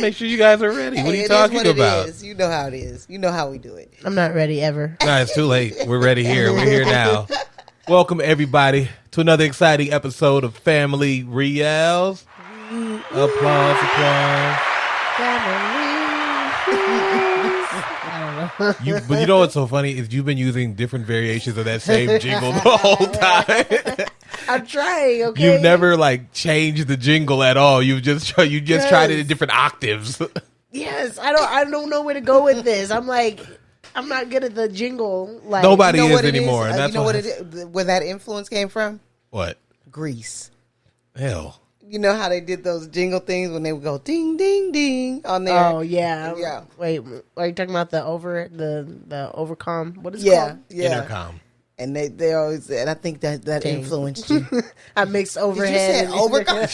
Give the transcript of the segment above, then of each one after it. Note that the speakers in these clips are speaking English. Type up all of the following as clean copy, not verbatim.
make sure you guys are ready. What are you talking about? You know how it is. You know how we do it. I'm not ready ever. Nah, it's too late. We're ready here. We're here now. Welcome, everybody, to another exciting episode of Family Reelz. Applause. But you know what's so funny is you've been using different variations of that same jingle the whole time. I'm trying. Okay. You've never changed the jingle at all. You just tried it in different octaves. Yes, I don't know where to go with this. I'm not good at the jingle. Nobody is anymore. And that's you know what it is, where that influence came from? What? Grease. Hell. You know how they did those jingle things when they would go ding ding ding on there? Oh yeah. Yeah. Wait, are you talking about the overcom? What is it called? Yeah. Intercom. And they always, and I think that influenced you. I mixed overhead. Did you say overcom?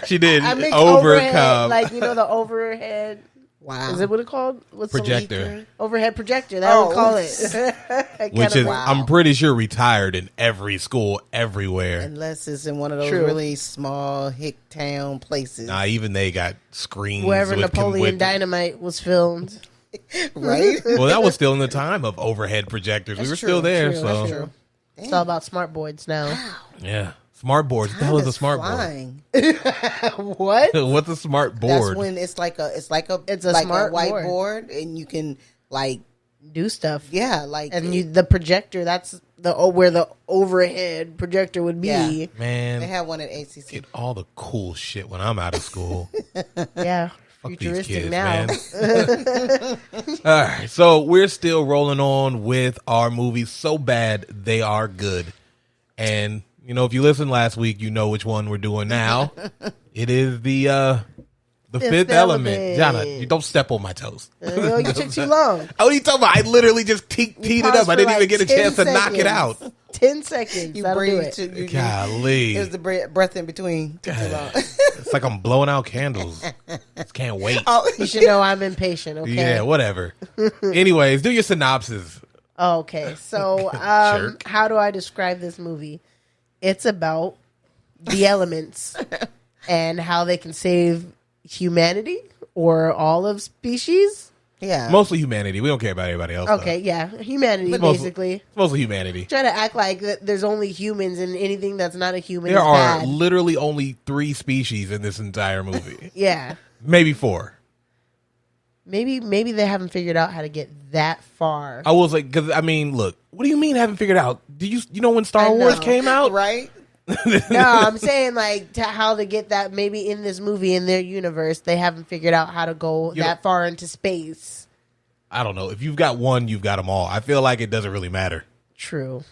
She did. I mixed Overcom. overhead, the overhead. Wow. Is it what it's called? What's Projector. Overhead projector. That would call it. Which is, I'm pretty sure, retired in every school, everywhere. Unless it's in one of those really small hick town places. Nah, even they got screens. Wherever Napoleon Dynamite was filmed. Right? Well, that was still in the time of overhead projectors. We were still there. That's true. It's all about smart boards now. Wow. Yeah. Smart boards. What the hell is a smart board? What? What's a smart board? That's when it's like a smart whiteboard, and you can do stuff. Yeah, the projector. That's where the overhead projector would be. Yeah. Man, they have one at ACC. Get all the cool shit when I'm out of school. Yeah. Fuck futuristic these kids, now. Man. All right, so we're still rolling on with our movies. So bad they are good, and if you listened last week, you know which one we're doing now. It is the Fifth Element. Jana, you don't step on my toes. You took too long. Oh, you talking about? I literally just teed it up. I didn't even get a chance to knock it out. 10 seconds. You That'll breathe do it. Golly. It was the breath in between. It's like I'm blowing out candles. Just can't wait. Oh. You should know I'm impatient, okay? Yeah, whatever. Anyways, do your synopsis. Okay, so how do I describe this movie? It's about the elements and how they can save humanity or all of species. Yeah. Mostly humanity. We don't care about anybody else. Okay, yeah. Humanity, basically. It's mostly humanity. Try to act like there's only humans and anything that's not a human there is are bad. Literally only 3 species in this entire movie. Yeah. Maybe 4. Maybe they haven't figured out how to get that far. I was like, because, look, what do you mean haven't figured out? Do you know when Star Wars came out? Right? No, I'm saying how to get that maybe in this movie, in their universe, they haven't figured out how to go that far into space. I don't know. If you've got one, you've got them all. I feel like it doesn't really matter. True.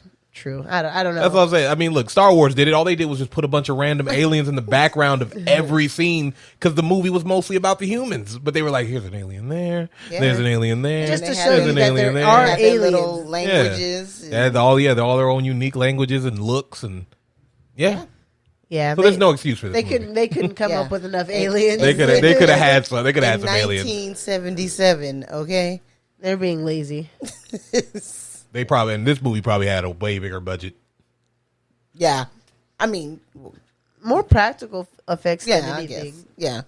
I don't know. That's what I'm saying. Look, Star Wars did it. All they did was just put a bunch of random aliens in the background of every scene because the movie was mostly about the humans. But they were like, here's an alien there. Yeah. There's an alien there. Just to show you that there are aliens. Little languages. Yeah. They're all their own unique languages and looks and yeah. Yeah. So there's no excuse for this. They couldn't come up with enough aliens. They could have had some. They could have had some aliens. 1977. Okay. They're being lazy. They probably, and this movie probably had a way bigger budget. Yeah. More practical effects than anything. I guess. Yeah.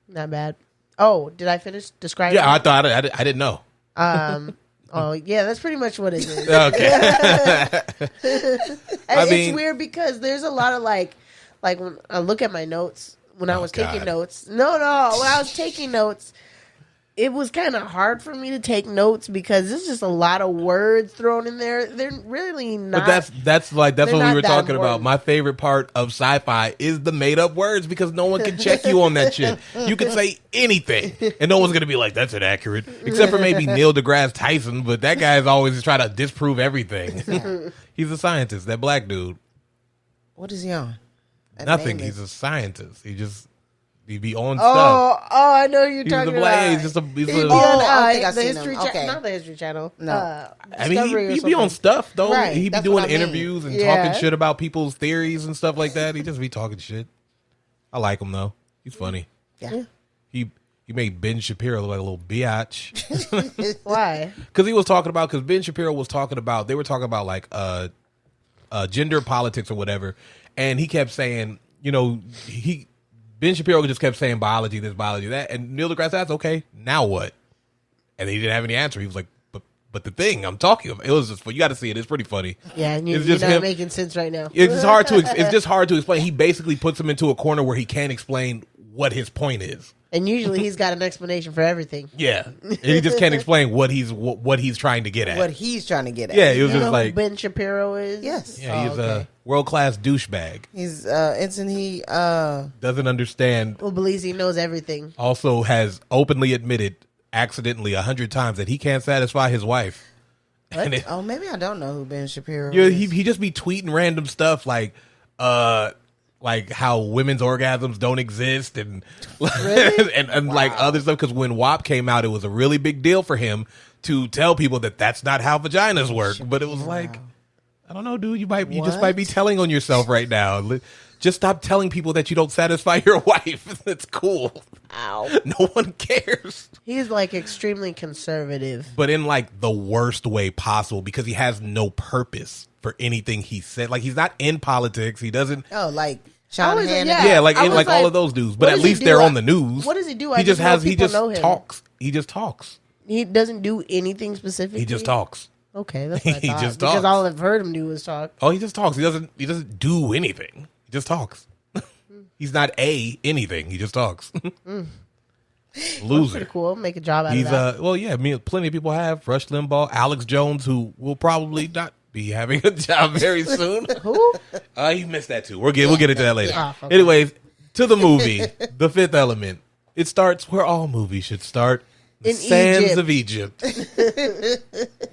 Not bad. Oh, did I finish describing? Yeah, I thought I didn't know. Oh, yeah, that's pretty much what it is. Okay. It's weird because there's a lot of when I look at my notes, when I was taking notes. When I was taking notes, it was kind of hard for me to take notes because there's just a lot of words thrown in there. They're really not. But that's what we were talking about. My favorite part of sci-fi is the made up words because no one can check you on that shit. You can say anything and no one's going to be like, that's inaccurate. Except for maybe Neil deGrasse Tyson, but that guy's always trying to disprove everything. He's a scientist, that black dude. What is he on? Nothing. He's a scientist. He be on stuff. Oh, I know you're talking about. He's the History Channel. Not the History Channel. No. He be on stuff, though. Right. He be doing interviews and talking shit about people's theories and stuff like that. He just be talking shit. I like him, though. He's funny. Yeah. He made Ben Shapiro look like a little biatch. Why? Because Ben Shapiro was talking about, they were talking about gender politics or whatever. And he kept saying, Ben Shapiro just kept saying biology this, biology that, and Neil deGrasse asked, okay, now what? And he didn't have any answer. He was like, but the thing I'm talking about, it was just, you got to see it. It's pretty funny. Yeah, and it's you're not making sense right now. It's just hard to explain. He basically puts him into a corner where he can't explain what his point is. And usually he's got an explanation for everything. Yeah, and he just can't explain what he's trying to get at. What he's trying to get at. Yeah, it was You just know like who Ben Shapiro is? Yes. Yeah, he's a world-class douchebag. He's he Doesn't understand. Who believes he knows everything. Also has openly admitted accidentally 100 times that he can't satisfy his wife. What? Maybe I don't know who Ben Shapiro is. He just be tweeting random stuff like how women's orgasms don't exist and Really? and like other stuff. Because when WAP came out, it was a really big deal for him to tell people that that's not how vaginas work. But it was like, I don't know, dude. You just might be telling on yourself right now. Just stop telling people that you don't satisfy your wife. It's cool. Ow. No one cares. He's like extremely conservative. But in like the worst way possible, because he has no purpose for anything he said. Like, he's not in politics. He doesn't. Oh, like Sean Hannity. Yeah, like all of those dudes. But at least they're on the news. What does he do? He just talks. He just talks. He doesn't do anything specific. He just talks. Okay, that's what I thought. He just because talks. all I've heard him do is talk. Oh, he just talks. He doesn't do anything. He just talks. He's not anything. He just talks. Loser. Pretty cool. Make a job out He's of that. well, yeah. I mean, plenty of people have Rush Limbaugh, Alex Jones, who will probably not be having a job very soon. Who? He missed that too. We'll get into that later. Oh, okay. Anyways, to the movie, The Fifth Element. It starts where all movies should start. The In sands of Egypt.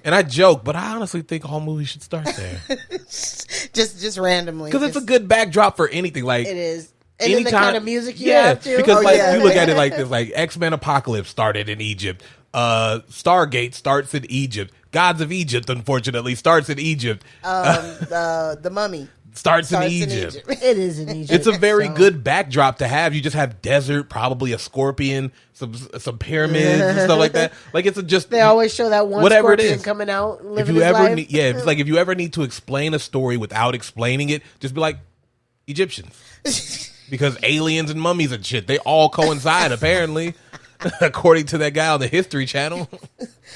And I joke, but I honestly think all movies should start there. just randomly. Because it's a good backdrop for anything. Like, It is. And then the kind of music you have to. Because you look at it like this, like X-Men Apocalypse started in Egypt. Stargate starts in Egypt. Gods of Egypt, unfortunately, starts in Egypt. The Mummy starts in Egypt. It is in Egypt. It's a very good backdrop to have. You just have desert, probably a scorpion, some pyramids and stuff like that. Like, it's just they always show that one whatever scorpion it is coming out. If you ever need, it's like if you ever need to explain a story without explaining it, just be like Egyptians. Because aliens and mummies and shit, they all coincide, apparently, according to that guy on the History Channel.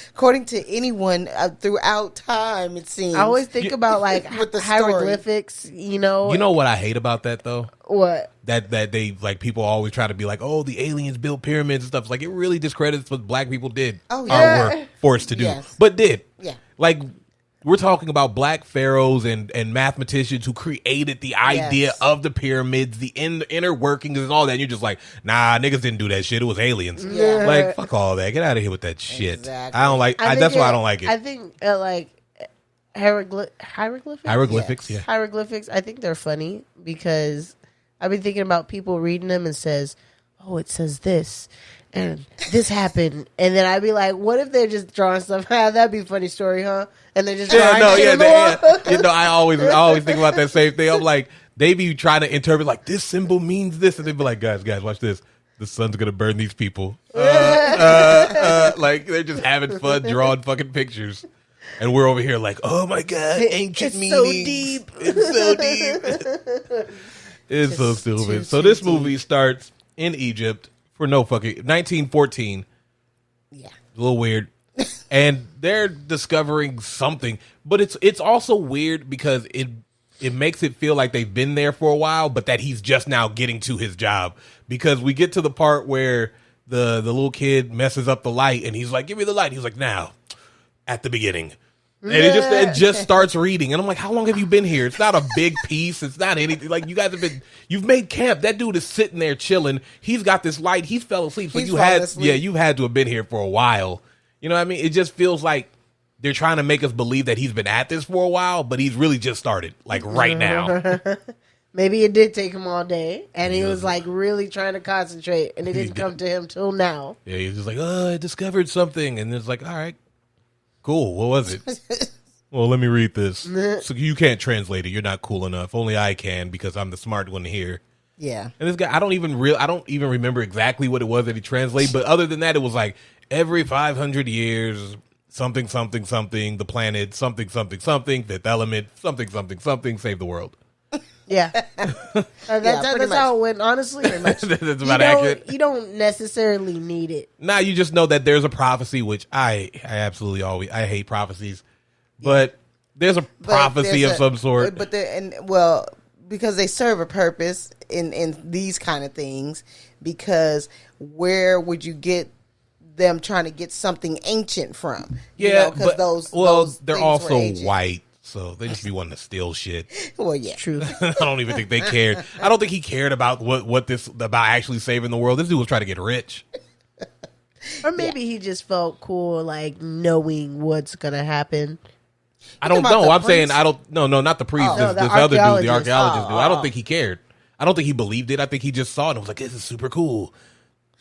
According to anyone throughout time, it seems. I always think about like with the hieroglyphics, You know what I hate about that, though? What? That they, like, people always try to be like, oh, the aliens built pyramids and stuff. It's like, it really discredits what black people did. Oh, yeah. Or were forced to do. Yes. But did. Yeah. Like, we're talking about black pharaohs and mathematicians who created the idea of the pyramids, the inner workings and all that. And you're just like, nah, niggas didn't do that shit. It was aliens. Yeah. Like, fuck all that. Get out of here with that shit. Exactly. I don't like. That's why I don't like it. I think like hieroglyphics. Hieroglyphics, Yes. yeah. Hieroglyphics. I think they're funny because I've been thinking about people reading them and says, "Oh, it says this." And this happened, and then I'd be like, "What if they're just drawing stuff? That'd be a funny story, huh?" And they're just drawing shit on the wall. You know, I always think about that same thing. I'm like, they be trying to interpret like this symbol means this, and they be like, guys, watch this. The sun's gonna burn these people. Like, they're just having fun drawing fucking pictures, and we're over here like, oh my god, ancient It's meanings. so deep. It's so deep. It's so stupid. So this movie starts in Egypt. For no fucking 1914. Yeah. A little weird. And they're discovering something, but it's also weird because it makes it feel like they've been there for a while, but that he's just now getting to his job. Because we get to the part where the little kid messes up the light and he's like, give me the light. He's like, now, at the beginning. And it just starts reading. And I'm like, how long have you been here? It's not a big piece. It's not anything. Like, you've made camp. That dude is sitting there chilling. He's got this light. He fell asleep. So you've had to have been here for a while. You know what I mean? It just feels like they're trying to make us believe that he's been at this for a while, but he's really just started, like, right now. Maybe it did take him all day, and he was like really trying to concentrate, and it didn't come to him till now. Yeah, he's just like, oh, I discovered something. And it's like, all right. Cool. What was it? Well, let me read this. So you can't translate it. You're not cool enough. Only I can because I'm the smart one here. Yeah. And this guy, I don't even remember exactly what it was that he translated. But other than that, it was like every 500 years, something, something, something, the planet, something, something, something, Fifth Element, something, something, something, save the world. Yeah. That's how it went, honestly. That's about accurate. You don't necessarily need it. Nah, you just know that there's a prophecy, which I absolutely I hate prophecies. But there's a prophecy of some sort. But because they serve a purpose in these kind of things, because where would you get them trying to get something ancient from? Yeah, because those they're also white. So they just be wanting to steal shit. Well, yeah, true. I don't even think they cared. I don't think he cared about what this about actually saving the world. This dude was trying to get rich, or maybe he just felt cool, like knowing what's gonna happen. I don't know. I'm saying I don't. No, not the priest. This other dude, the archaeologist dude. I don't think he cared. I don't think he believed it. I think he just saw it and was like, "This is super cool.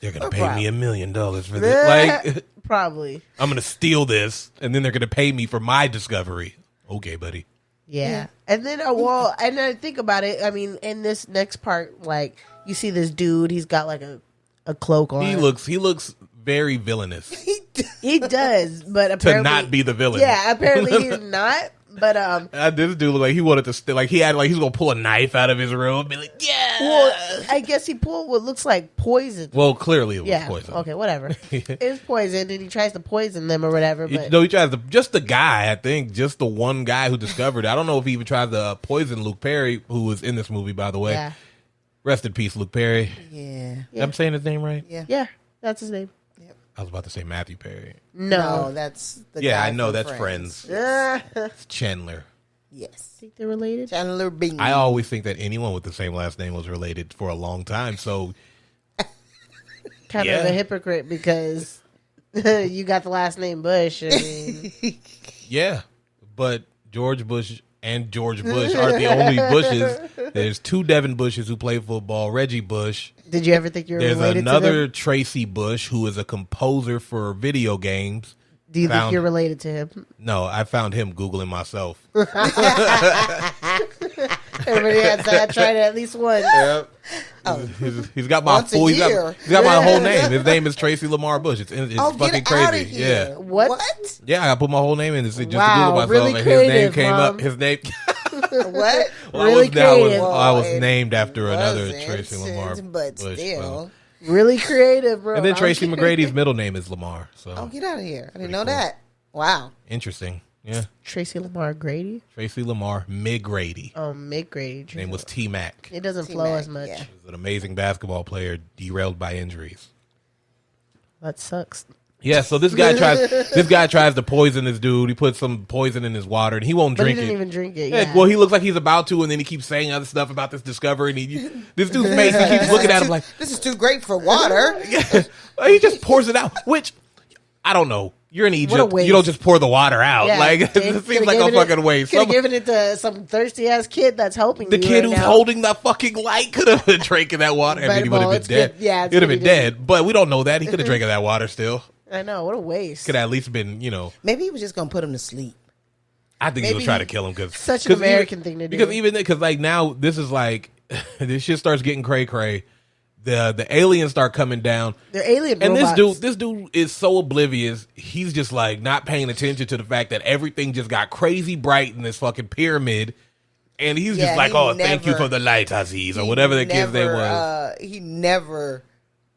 They're gonna pay me $1 million for this." Like, probably. I'm gonna steal this, and then they're gonna pay me for my discovery. Okay, buddy. Yeah. And then, and I think about it. I mean, in this next part, like, you see this dude, he's got like a cloak on. He looks very villainous. He does, but apparently. To not be the villain. Yeah, apparently he's not. But this dude looked like he wanted to steal. Like he had he's gonna pull a knife out of his room and be like, yeah. Well, I guess he pulled what looks like poison. Well, clearly it was poison. Okay, whatever. It's poison, and he tries to poison them or whatever. But he tries to just the guy. I think just the one guy who discovered it. I don't know if he even tried to poison Luke Perry, who was in this movie, by the way. Yeah. Rest in peace, Luke Perry. Yeah. I'm saying his name right. Yeah, that's his name. I was about to say Matthew Perry. No, that's the guy I know from that's Friends. Yes. It's Chandler. Yes. Think they're related? Chandler Bing. I always think that anyone with the same last name was related for a long time. So kind of a hypocrite because you got the last name Bush. I mean. Yeah, but George Bush and George Bush aren't the only Bushes. There's 2 Devin Bushes who play football. Reggie Bush. Did you ever think you were related There's another to them? Tracy Bush who is a composer for video games. Do you think you're related to him? No, I found him Googling myself. Everybody has that. Tried it at least once. Yep. He's got my full. He's got my whole name. His name is Tracy Lamar Bush. It's fucking crazy. Yeah. What? Yeah, I put my whole name in just to Google myself, really and creative, his name came Mom. up. His name. What? Well, really creative. I was named after another Tracy Lamar but Bush. still. Really creative, bro. And then Tracy McGrady's middle name is Lamar. So. Oh, get out of here! I didn't know that. Wow. Interesting. Yeah. Tracy Lamar Grady? Tracy Lamar McGrady. Oh, McGrady. His name was T-Mac. It doesn't flow as much. Yeah. He's an amazing basketball player derailed by injuries. That sucks. Yeah, so this guy tries to poison this dude. He puts some poison in his water and he won't drink it. He didn't even drink it. Yeah, well, he looks like he's about to, and then he keeps saying other stuff about this discovery. And this dude's face, he keeps looking at him like, "This is too great for water." Yeah, he just pours it out. Which I don't know. You're in Egypt. You don't just pour the water out. Yeah, like it seems like a fucking waste. Could have given it to some thirsty ass kid that's helping the you. The kid right who's now. holding the fucking light could have been drinking that water. I mean, he would have been dead. Yeah, he would have been dead. But we don't know that. He could have drank that water still. I know. What a waste. Could have at least been, Maybe he was just gonna put him to sleep. I think he was trying to kill him because such an American thing to do. Because like now this is like this shit starts getting cray cray. The aliens start coming down. They're alien and robots. this dude is so oblivious. He's just like not paying attention to the fact that everything just got crazy bright in this fucking pyramid. And he's just like, "Oh, thank you for the light, Aziz," or whatever the kid's name was. He never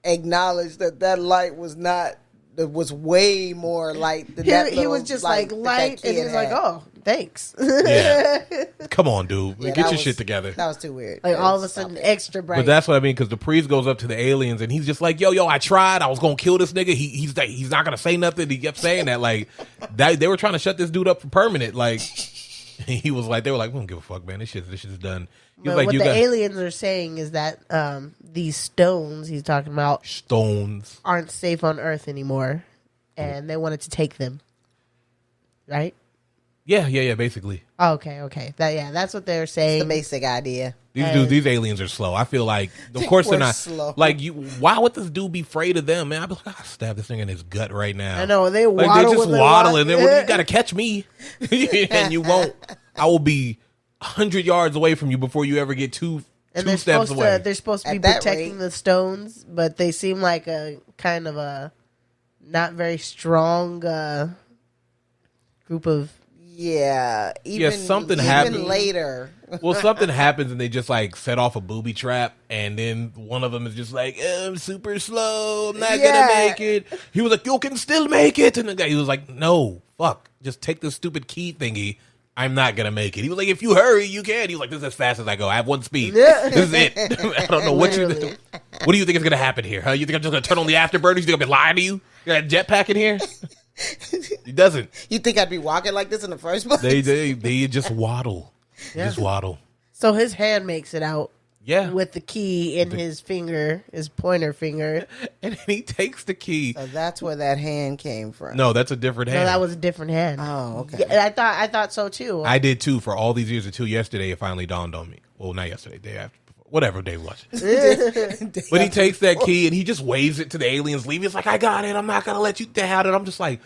acknowledged that light was not. It was way more light than that. He was just like light, and he was like, "Oh, thanks." Yeah, come on, dude, get your shit together. That was too weird. Like all of a sudden, extra bright. But that's what I mean, because the priest goes up to the aliens, and he's just like, "Yo, I tried. I was gonna kill this nigga. He's not gonna say nothing." He kept saying that, like they were trying to shut this dude up for permanent. Like he was like, they were like, "We don't give a fuck, man. This shit's done." But like, what the aliens are saying is that these stones he's talking about aren't safe on Earth anymore, and they wanted to take them. Right? Yeah, basically. Oh, okay. That's what they're saying. It's the basic idea. These aliens are slow. I feel like, of course they're not slow. Like why would this dude be afraid of them? Man, I'd be like, I'll stab this thing in his gut right now. I know they're just waddling. You gotta catch me, and you won't. I will be 100 yards away from you before you ever get two steps away. They're supposed to be protecting the stones, but they seem like a kind of a not very strong group of Yeah, even something happens later. Well, something happens and they just like set off a booby trap, and then one of them is just like, I'm super slow, I'm not gonna make it. He was like, you can still make it, and the guy, he was like, no, fuck, just take the stupid key thingy. I'm not gonna make it. He was like, if you hurry, you can. He was like, this is as fast as I go. I have one speed. This is it. I don't know what you think. What do you think is gonna happen here? Huh? You think I'm just gonna turn on the afterburners? You think I've been lying to you? You got a jetpack in here? He doesn't. You think I'd be walking like this in the first place? They just waddle. Yeah. Just waddle. So his hand makes it out. Yeah. With the key in his finger, his pointer finger. And then he takes the key. So that's where that hand came from. No, that's a different hand. No, that was a different hand. Oh, okay. Yeah, I thought so too. I did too for all these years until yesterday it finally dawned on me. Well, not yesterday, day after. Whatever day was. But he takes that key and he just waves it to the aliens leave. He's like, I got it. I'm not going to let you down. And I'm just like,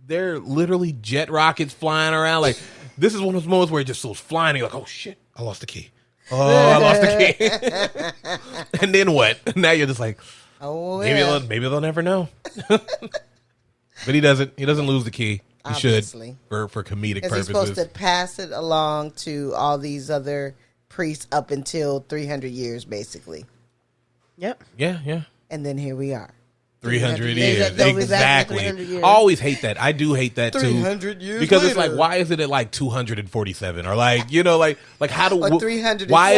they're literally jet rockets flying around. Like, this is one of those moments where it just goes flying. And you're like, oh, shit, I lost the key. Oh, I lost the key. And then what? Now you're just like, oh, maybe they'll never know. But he doesn't. He doesn't lose the key. He Obviously. should for comedic purposes. He's supposed to pass it along to all these other priests up until 300 years, basically. Yep. Yeah. And then here we are. 300 years. Exactly. 300 years. I always hate that. I do hate that too. 300 years because later. It's like, why is it at like 247 or like, you know, like how do or 300? Why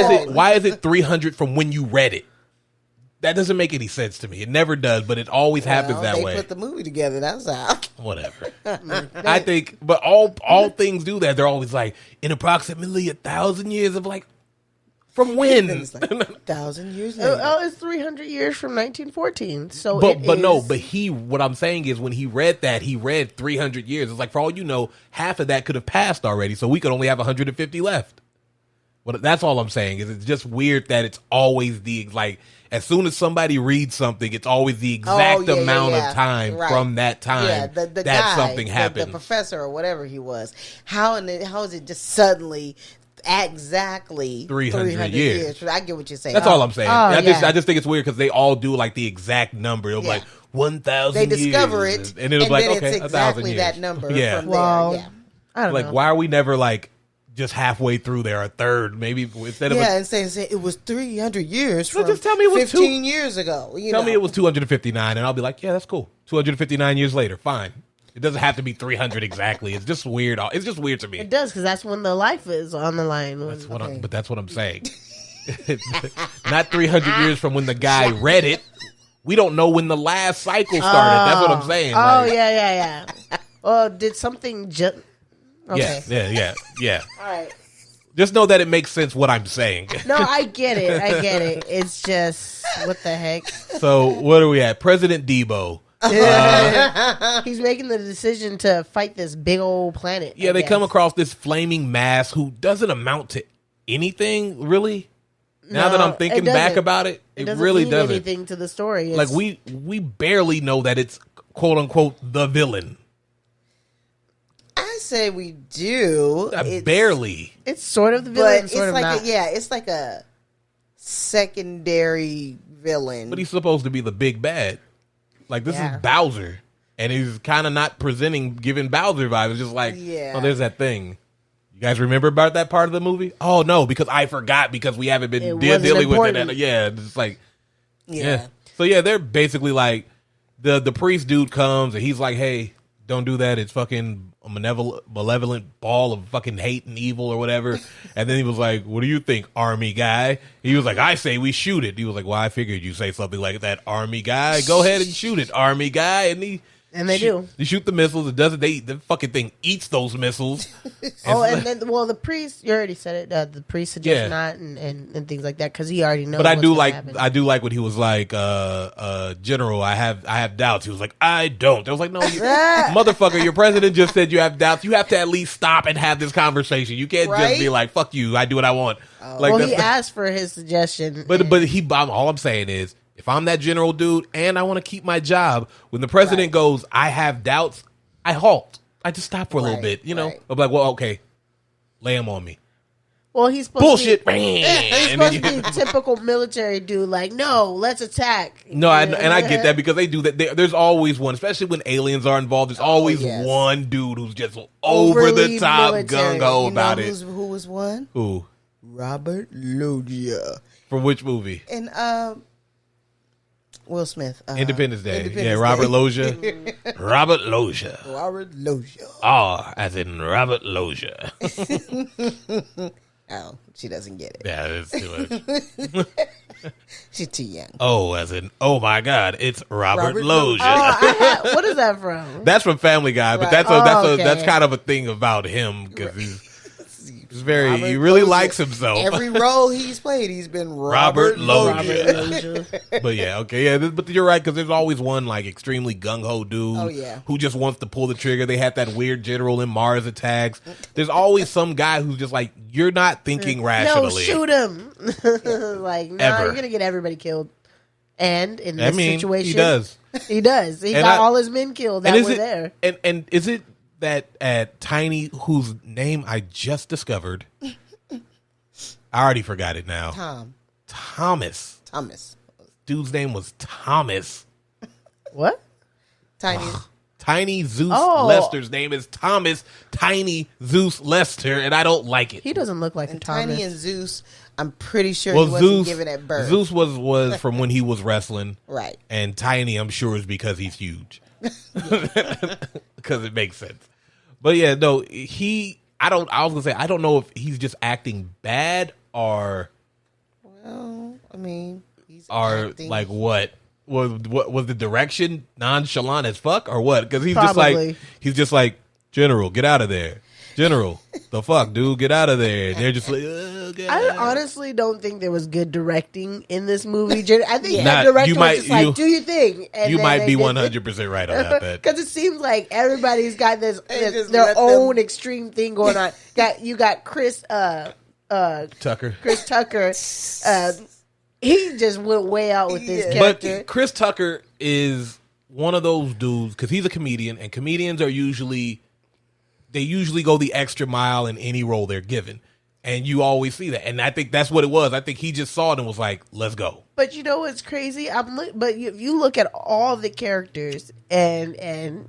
is it 300 from when you read it? That doesn't make any sense to me. It never does, but it always happens that way. They put the movie together. That's how. Whatever. I think, but all things do that. They're always like in approximately 1,000 years of like. From when? It's like 1,000 years later. Oh, it's 300 years from 1914. So, what I'm saying is when he read that, he read 300 years. It's like, for all you know, half of that could have passed already, so we could only have 150 left. But that's all I'm saying is it's just weird that it's always like as soon as somebody reads something, it's always the exact amount of time from that time the that guy, something happened. The professor or whatever he was. How is it just suddenly exactly 300 years? I get what you're saying. That's all I'm saying. I just think it's weird because they all do like the exact number. It'll be like 1,000 They discover it, and it'll be like, okay, it's exactly that number from there. I don't know. Why are we never like just halfway through there, a third, maybe instead of and say it was 300 years from just tell me it was 15 years ago. Tell me it was 259, and I'll be like, yeah, that's cool. 259 years later, fine. It doesn't have to be 300 exactly. It's just weird. It's just weird to me. It does because that's when the life is on the line. But that's what I'm saying. Not 300 years from when the guy read it. We don't know when the last cycle started. That's what I'm saying. Oh, yeah. Oh, did something just... Okay. Yeah. All right. Just know that it makes sense what I'm saying. No, I get it. It's just, what the heck? So, what are we at? President Debo. He's making the decision to fight this big old planet. Yeah, they come across this flaming mass who doesn't amount to anything, really. Now that I'm thinking back about it, it really doesn't. Anything to the story. Like we barely know that it's quote unquote the villain. I say we do. Barely. It's sort of the villain, but sort of like not. it's like a secondary villain. But he's supposed to be the big bad. Like this is Bowser, and he's kind of not giving Bowser vibes. It's just like, oh, there's that thing. You guys remember about that part of the movie? Oh no, because I forgot because we haven't been dealing with it. Yeah, it's like, So they're basically like the priest dude comes and he's like, hey, don't do that. It's fucking a malevolent ball of fucking hate and evil or whatever. And then he was like, what do you think, army guy? He was like, I say we shoot it. He was like, well, I figured you'd say something like that, army guy. Go ahead and shoot it, army guy. And they do. They shoot the missiles. It doesn't. The fucking thing eats those missiles. And then the priest. You already said it. The priest suggests not and things like that because he already knows. But I do like when he was like, General, I have doubts. He was like, I don't. I was like, no, motherfucker, your president just said you have doubts. You have to at least stop and have this conversation. You can't just be like, fuck you. I do what I want. He asked for his suggestion. But all I'm saying is, if I'm that general dude and I want to keep my job, when the president goes, I have doubts, I halt. I just stop for a little bit, you know? I'm like, well, okay, lay them on me. Well, he's supposed bullshit. to be, he's supposed to be a typical military dude. Like, no, let's attack. No, and I get that because they do that. There's always one, especially when aliens are involved. There's always one dude who's just over the top, gung ho about it. Who was one? Who? Robert Loggia. From which movie? And Will Smith. Independence Day. Yeah, Robert Loggia. Robert Loggia. Robert Loggia. Oh, as in Robert Loggia. Oh, she doesn't get it. Yeah, that's too much. She's too young. Oh, as in, oh my God, it's Robert Loggia. Oh, what is that from? That's from Family Guy, but that's kind of a thing about him because he's he really likes himself. Every role he's played, he's been Robert Loggia. But yeah, okay, yeah, but you're right because there's always one like extremely gung ho dude who just wants to pull the trigger. They had that weird general in Mars Attacks. There's always some guy who's just like, you're not thinking rationally. No, shoot him. Like, no, you're gonna get everybody killed. And in this situation, he does. He does. He got all his men killed that were there. And is it that at Tiny, whose name I just discovered, I already forgot it now. Thomas. Dude's name was Thomas. What? Tiny Zeus Lester's name is Thomas Tiny Zeus Lester, and I don't like it. He doesn't look like a Thomas. Tiny and Zeus, I'm pretty sure he wasn't given at birth. Zeus was from when he was wrestling. Right. And Tiny, I'm sure, is because he's huge. Because it makes sense. But yeah, no, I was gonna say, I don't know if he's just acting bad or he's acting. Like what was the direction nonchalant as fuck or what? Because he's just like General, get out of there. General, the fuck, dude, get out of there. And they're just like, I honestly don't think there was good directing in this movie. I think the director was just like, do your thing. And you might be 100% right on that, bet. Because it seems like everybody's got their own extreme thing going on. You got Chris Tucker. He just went way out with this character. But Chris Tucker is one of those dudes, because he's a comedian, and comedians are usually go the extra mile in any role they're given. And you always see that. And I think that's what it was. I think he just saw it and was like, let's go. But you know what's crazy? But if you look at all the characters and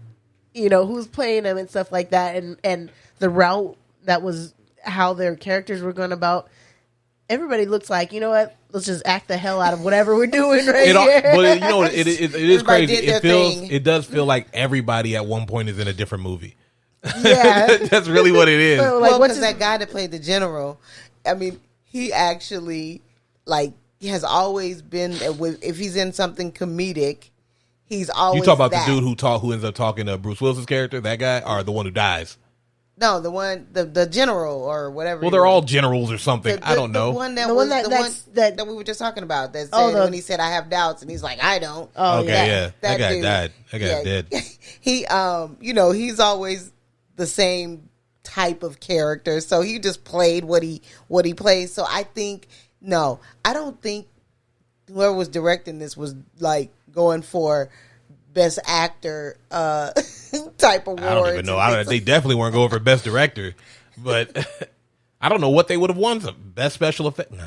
you know, who's playing them and stuff like that, and the route that was how their characters were going about, everybody looks like, you know what? Let's just act the hell out of whatever we're doing here. But you know, it is crazy. It does feel like everybody at one point is in a different movie. Yeah. That's really what it is. Well, because that guy that played the general, I mean, he actually, like, he has always been, if he's in something comedic, he's always You talk about the dude who ends up talking to Bruce Willis's character, that guy, or the one who dies? No, the general or whatever. Well, they're all generals or something. I don't know. The one that we were just talking about. That said, when he said, "I have doubts," and he's like, "I don't." Oh, okay, yeah. That guy died. That guy dead. He, you know, he's always the same type of character, so he just played what he plays. So I don't think whoever was directing this was like going for best actor type award. I don't even know. They definitely weren't going for best director, but I don't know what they would have won. Some best special effect. No,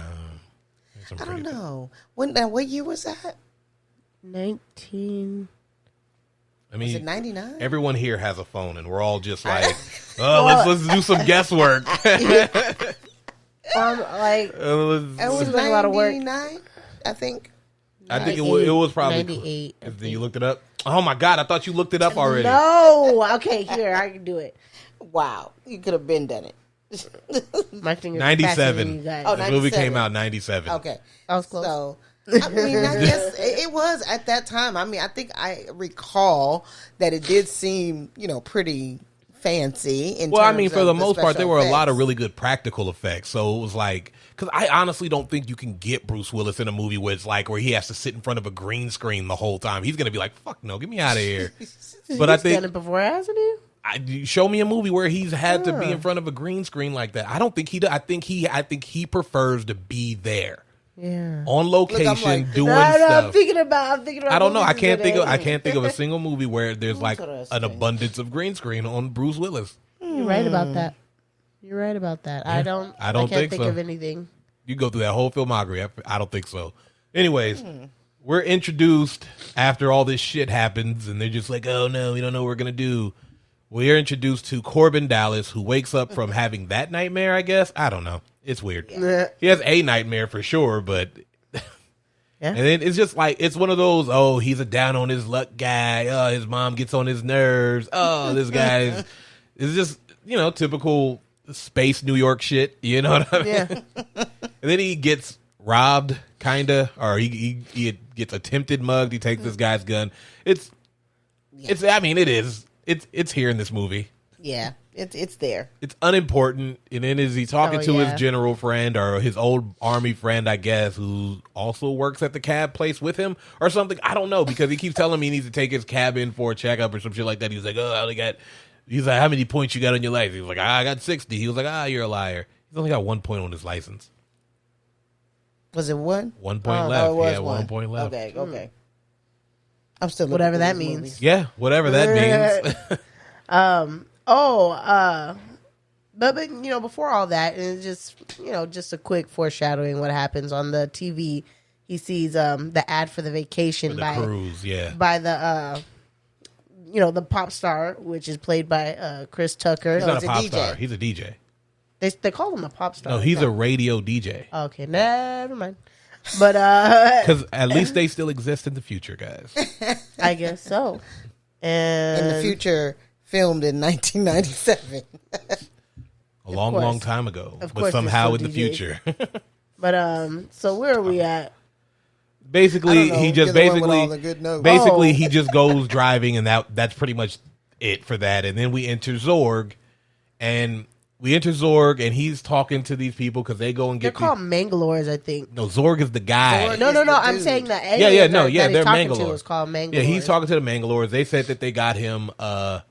I don't know. What year was that? 19. I mean, was it 99? Everyone here has a phone, and we're all just like, let's do some guesswork. It was a lot of work. 99, I think. I think it was probably 98. Then you looked it up. Oh my God! I thought you looked it up already. No. Okay, here I can do it. Wow, you could have been done it. My finger. 97. Oh, the movie came out 97. Okay, I was close. So I mean, I guess it was at that time. I mean, I think I recall that it did seem, you know, pretty fancy. Well, I mean, for the most part, there were a lot of really good practical effects. So it was like, because I honestly don't think you can get Bruce Willis in a movie where it's like where he has to sit in front of a green screen the whole time. He's gonna be like, "Fuck no, get me out of here." But I think done it before, hasn't he? Show me a movie where he's had to be in front of a green screen like that. I don't think he does. I think he prefers to be there. Yeah. On location, doing stuff. I'm thinking about. I don't know. I can't think of a single movie where there's like an abundance of green screen on Bruce Willis. You're right about that. You're right about that. Yeah. I can't think so. of anything. You go through that whole filmography. I don't think so. Anyways, we're introduced after all this shit happens, and they're just like, oh, no, we don't know what we're going to do. We're introduced to Corbin Dallas, who wakes up from having that nightmare, I guess. I don't know. It's weird. Yeah. He has a nightmare for sure, but... And then it's just like, it's one of those, oh, he's a down on his luck guy. Oh, his mom gets on his nerves. Oh, this guy is just, typical space New York shit. You know what I mean? Yeah. And then he gets robbed, kind of, or he gets attempted mugged. He takes this guy's gun. It is. It's here in this movie. Yeah, it's there. It's unimportant. And then is he talking to his general friend or his old army friend, I guess, who also works at the cab place with him or something? I don't know, because he keeps telling me he needs to take his cab in for a checkup or some shit like that. He's like, he's like, how many points you got on your license? He was like, I got 60. He was like, you're a liar. He's only got 1 point on his license. Was it one? 1 point left. He had 1 point left. Okay. I'm still whatever that means. Movies. Yeah, whatever that means. But before all that, and just a quick foreshadowing what happens on the TV. He sees the ad for the vacation by cruise, by the the pop star, which is played by Chris Tucker. He's not a pop star. He's a DJ. They call him a pop star. No, he's a radio DJ. Okay, never mind. But because at least they still exist in the future, guys. I guess so. And in the future, filmed in 1997. A long time ago, but somehow in the future. But so where are we at? Basically, he just he just goes driving, and that's pretty much it for that. And then we enter Zorg, and he's talking to these people because they go and get. They're called Mangalores, I think. No, Zorg is the guy. No. I'm saying that. They're Mangalores. Is called Mangalores. Yeah, he's talking to the Mangalores. They said that they got him a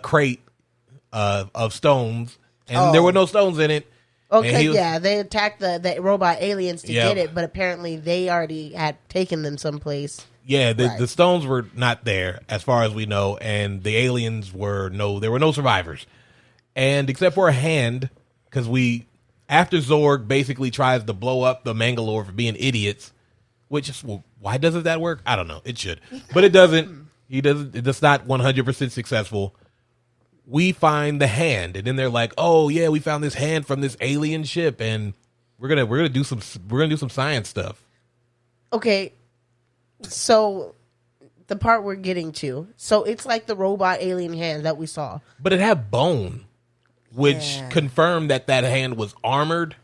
crate of stones, and there were no stones in it. Okay, they attacked the robot aliens to get it, but apparently they already had taken them someplace. Yeah, the stones were not there, as far as we know, and the aliens there were no survivors. And except for a hand, because after Zorg basically tries to blow up the Mangalore for being idiots, why doesn't that work? I don't know. It should. But it doesn't. It's not 100% successful. We find the hand, and then they're like, "Oh yeah, we found this hand from this alien ship, and we're gonna do some science stuff." Okay, so the part we're getting to, so it's like the robot alien hand that we saw, but it had bone, which confirmed that hand was armored.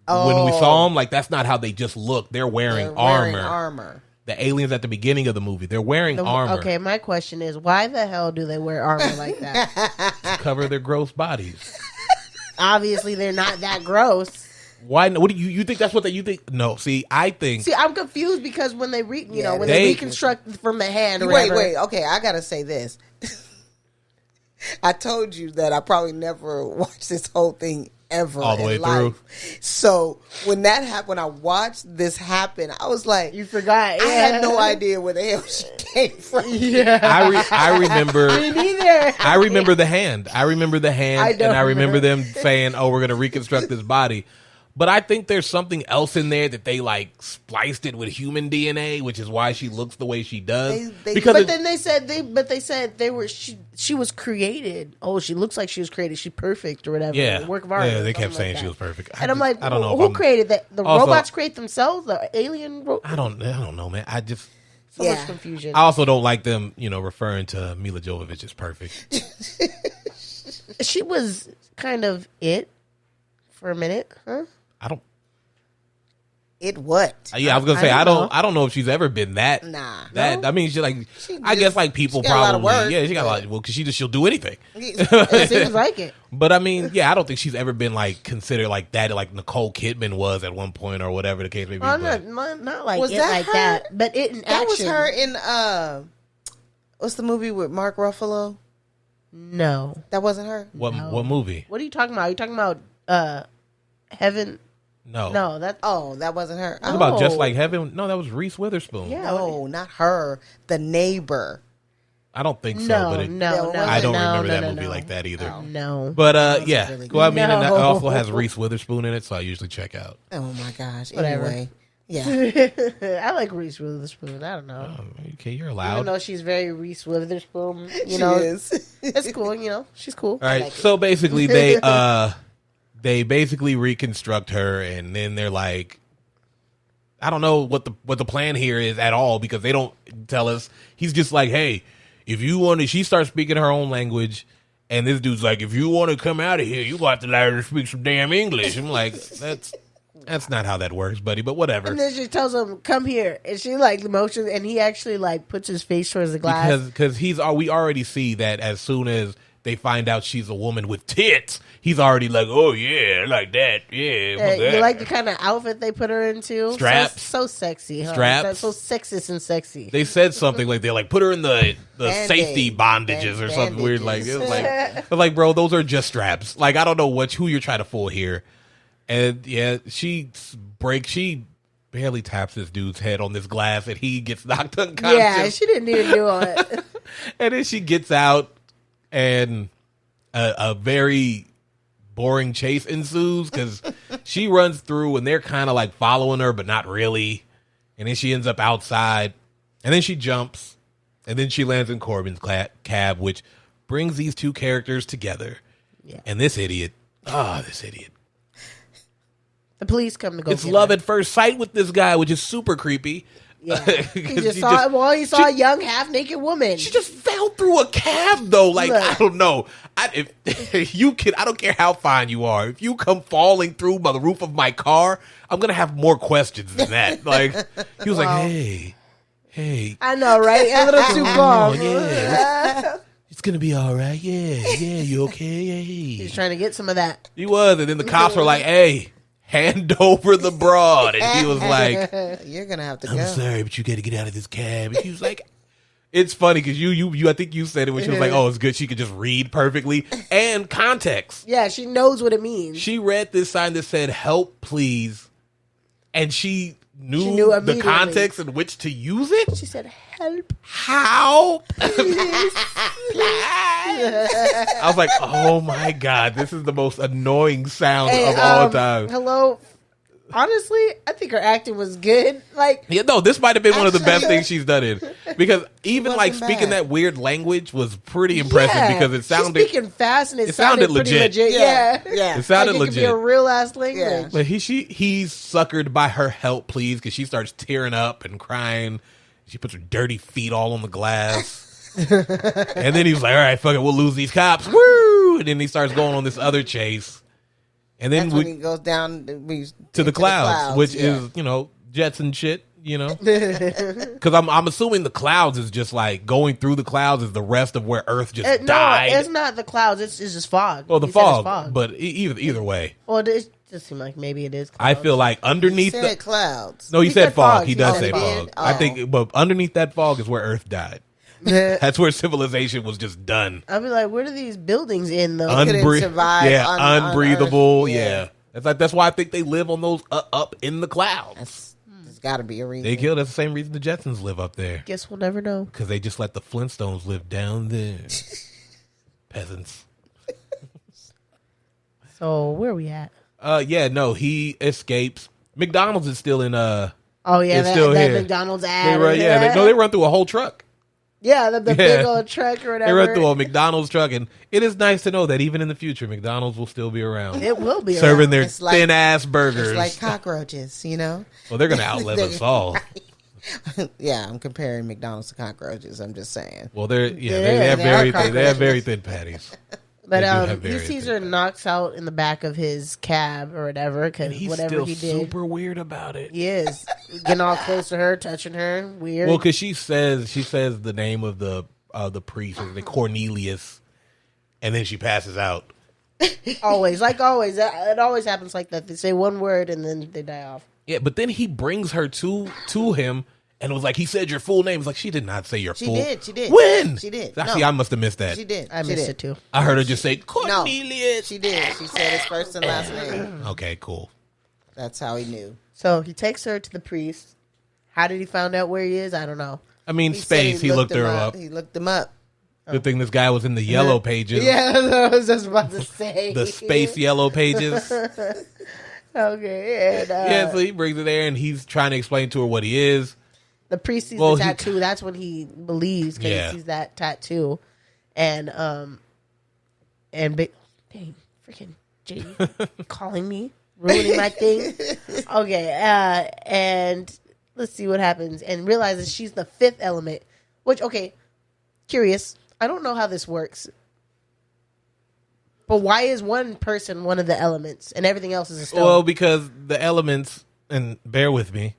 When we saw them, like that's not how they just look. They're wearing armor. The aliens at the beginning of the movie, they're wearing armor. Okay, my question is, why the hell do they wear armor like that? To cover their gross bodies. Obviously, they're not that gross. Why? What do you think? That's what you think? No, see, I think. See, I'm confused because when they they reconstruct from the hand. Or wait. Okay, I gotta say this. I told you that I probably never watched this whole thing ever all the way through. So when that happened, when I watched this happen, I was like, "You forgot." I had no idea where the hell she came from. Yeah, I remember. Me neither. I remember the hand. And I remember them saying, "Oh, we're going to reconstruct this body." But I think there's something else in there that they like spliced it with human DNA, which is why she looks the way she does. They said she was created. Oh, she looks like she was created. She's perfect or whatever. Yeah, work of art. Yeah, they kept saying she was perfect. And I'm like, I don't know who created that. The robots create themselves. The alien. I don't know, man. I just much confusion. I also don't like them, referring to Mila Jovovich as perfect. She was kind of it for a minute, huh? I don't. It what? Yeah, I was gonna say I don't know if she's ever been that. Nah. That I mean, I guess like people probably. Yeah, she got a lot. Well, because she'll do anything. It seems like it. But I mean, yeah, I don't think she's ever been like considered like that, like Nicole Kidman was at one point or whatever the case may be. Not like was it that like her? That, but it in that action. Was her in what's the movie with Mark Ruffalo? No, that wasn't her. What movie? What are you talking about? Are you talking about Heaven? No, that wasn't her. What about Just Like Heaven? No, that was Reese Witherspoon. Yeah, no, not her. The neighbor. I don't think so. No, but I don't remember that movie like that either. No. But yeah. Really well, I mean, and that also has Reese Witherspoon in it, so I usually check out. Oh my gosh. Whatever. Anyway. Yeah. I like Reese Witherspoon. I don't know. Okay, you're allowed. Even though she's very Reese Witherspoon, She is. it's cool. She's cool. All right, so basically they basically reconstruct her, and then they're like, I don't know what the plan here is at all because they don't tell us. He's just like, hey, if you want to, she starts speaking her own language, and this dude's like, if you want to come out of here, you got to learn to speak some damn English. I'm like, That's not how that works, buddy, but whatever. And then she tells him, come here. And she motions, and he actually puts his face towards the glass. Because we already see that as soon as they find out she's a woman with tits, he's already like, oh yeah, I like that. Yeah. You like the kind of outfit they put her into? Straps. So sexy, huh? Straps. That's so sexist and sexy. They said something like, they're like, put her in the safety bondages or something weird. Like, it was like, bro, those are just straps. Like, I don't know who you're trying to fool here. And yeah, she barely taps this dude's head on this glass, and he gets knocked unconscious. Yeah, she didn't even do it. And then she gets out, and a very boring chase ensues because she runs through, and they're kind of following her, but not really. And then she ends up outside, and then she jumps, and then she lands in Corbin's cab, which brings these two characters together. Yeah. And this idiot. The police come to go. It's love at first sight with this guy, which is super creepy. Yeah, he saw a young half-naked woman. She just fell through a cab, though. I don't know. If you can, I don't care how fine you are. If you come falling through by the roof of my car, I'm gonna have more questions than that. He was like, hey. I know, right? A little too long. Yeah. It's gonna be all right. Yeah. You okay? Hey. He's trying to get some of that. He was, and then the cops were like, hey. Hand over the broad. And he was like, you're going to have to go. I'm sorry, but you got to get out of this cab. And he was like, it's funny because you I think you said it when she was like, oh, it's good. She could just read perfectly. And context. Yeah, she knows what it means. She read this sign that said, help, please. And she knew the context in which to use it. She said, help. How? I was like, oh my God, this is the most annoying sound of all time. Hello. Honestly, I think her acting was good. This might have been one of the best things she's done in. Because even speaking that weird language was pretty impressive because it sounded... She's speaking fast and it sounded legit. Yeah. It sounded legit. It could be a real ass language. Yeah. But he's suckered by her help, please, because she starts tearing up and crying. She puts her dirty feet all on the glass. And then he was like, all right, fuck it, we'll lose these cops. Woo! And then he starts going on this other chase. And then when he goes down to the clouds, which is, jets and shit, Because I'm assuming the clouds is just going through the clouds is the rest of where Earth just died. No, it's not the clouds. It's just fog. Well, the fog. But either way. Well, it just seems like maybe it is clouds. I feel like underneath he said clouds. No, he said fog. He does say fog. Oh. I think, but underneath that fog is where Earth died. That's where civilization was just done. I'd be like, where are these buildings in though? Unbreathable. Yeah. That's why I think they live on those up in the clouds. There's got to be a reason. They kill. That's the same reason the Jetsons live up there. Guess we'll never know. Because they just let the Flintstones live down there. Peasants. So where are we at? He escapes. McDonald's is still in Oh yeah, that McDonald's ad. They run through a whole truck. Yeah, the big old truck or whatever. They run through a McDonald's truck, and it is nice to know that even in the future, McDonald's will still be around. It will be serving their thin ass burgers. It's like cockroaches, Well, they're gonna outlive us all. Yeah, I'm comparing McDonald's to cockroaches. I'm just saying. Well, they have very thin patties. But he sees her knocks out in the back of his cab or whatever because whatever he did. Super weird about it. He is getting all close to her, touching her. Weird. Well, because she says the name of the priest, the Cornelius, and then she passes out. Always, it always happens like that. They say one word and then they die off. Yeah, but then he brings her to him. And it was like, he said your full name. It was like, she did not say your full name. She did. When? She did. Actually, I must have missed that. She did. I missed it too. I heard her just say, Cornelius. No, she did. She said his first and last name. Okay, cool. That's how he knew. So he takes her to the priest. How did he find out where he is? I don't know. I mean, space. He looked her up. He looked him up. Good thing this guy was in the yellow pages. Yeah, I was just about to say. The space yellow pages. Okay. And, so he brings it there, and he's trying to explain to her what he is. The priest sees the tattoo. That's when he believes, because he sees that tattoo. And, dang, freaking JD calling me, ruining my thing. Okay, and let's see what happens. And realizes she's the fifth element, which, okay, curious. I don't know how this works. But why is one person one of the elements and everything else is a stone? Well, because the elements, and bear with me,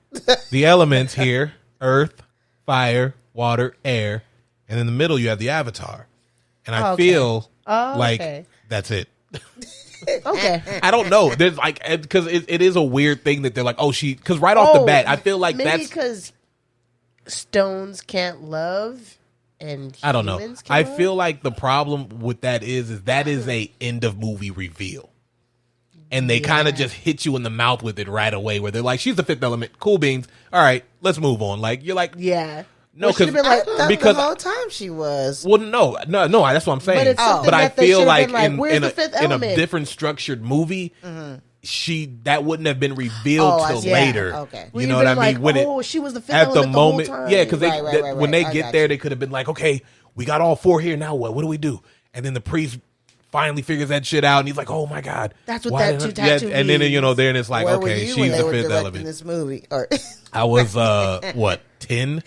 the elements here, earth, fire, water, air, and in the middle you have the avatar. And I feel like that's it. Okay. I don't know. There's like, because it is a weird thing that they're like, because right off the bat, I feel like maybe that's because stones can't love and I don't know. I love? feel like the problem with that is that is a end of movie reveal. And they kind of just hit you in the mouth with it right away, where they're like, she's the fifth element, cool beans. All right, let's move on. Like, you're like, yeah. No, because the whole time she was. Well, no, that's what I'm saying. But I feel like in a different structured movie, that wouldn't have been revealed till later. Okay, you know what I mean? When she was the fifth element the whole time. Yeah, because when they get there, they could have been like, okay, we got all four here. Now what? What do we do? And then the priest finally figures that shit out, and he's like, "Oh my god, that's what that tattoo means." And then there, and it's like, okay, she's the fifth element. This movie, I was what 10.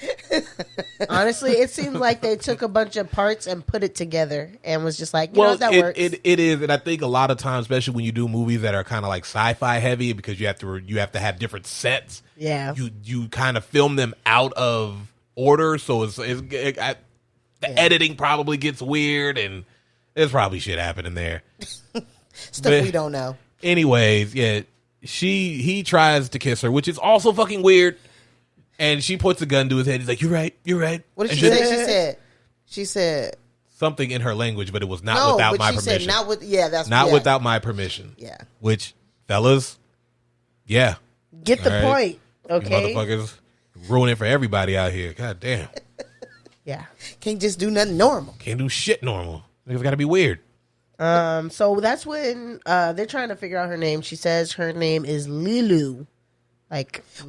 Honestly, it seemed like they took a bunch of parts and put it together, and was just like, that works. It is, and I think a lot of times, especially when you do movies that are kind of like sci-fi heavy, because you have to have different sets. Yeah, you kind of film them out of order, so the editing probably gets weird and. There's probably shit happening there. Stuff we don't know. Anyways, yeah, he tries to kiss her, which is also fucking weird. And she puts a gun to his head. He's like, "You're right." What did she say? She said something in her language, but it was not without my permission. Said not without my permission. Yeah. Which, fellas, yeah, get the point. Okay, you motherfuckers ruining it for everybody out here. God damn. Yeah, can't just do nothing normal. Can't do shit normal. It's got to be weird. So that's when they're trying to figure out her name. She says her name is Lilu.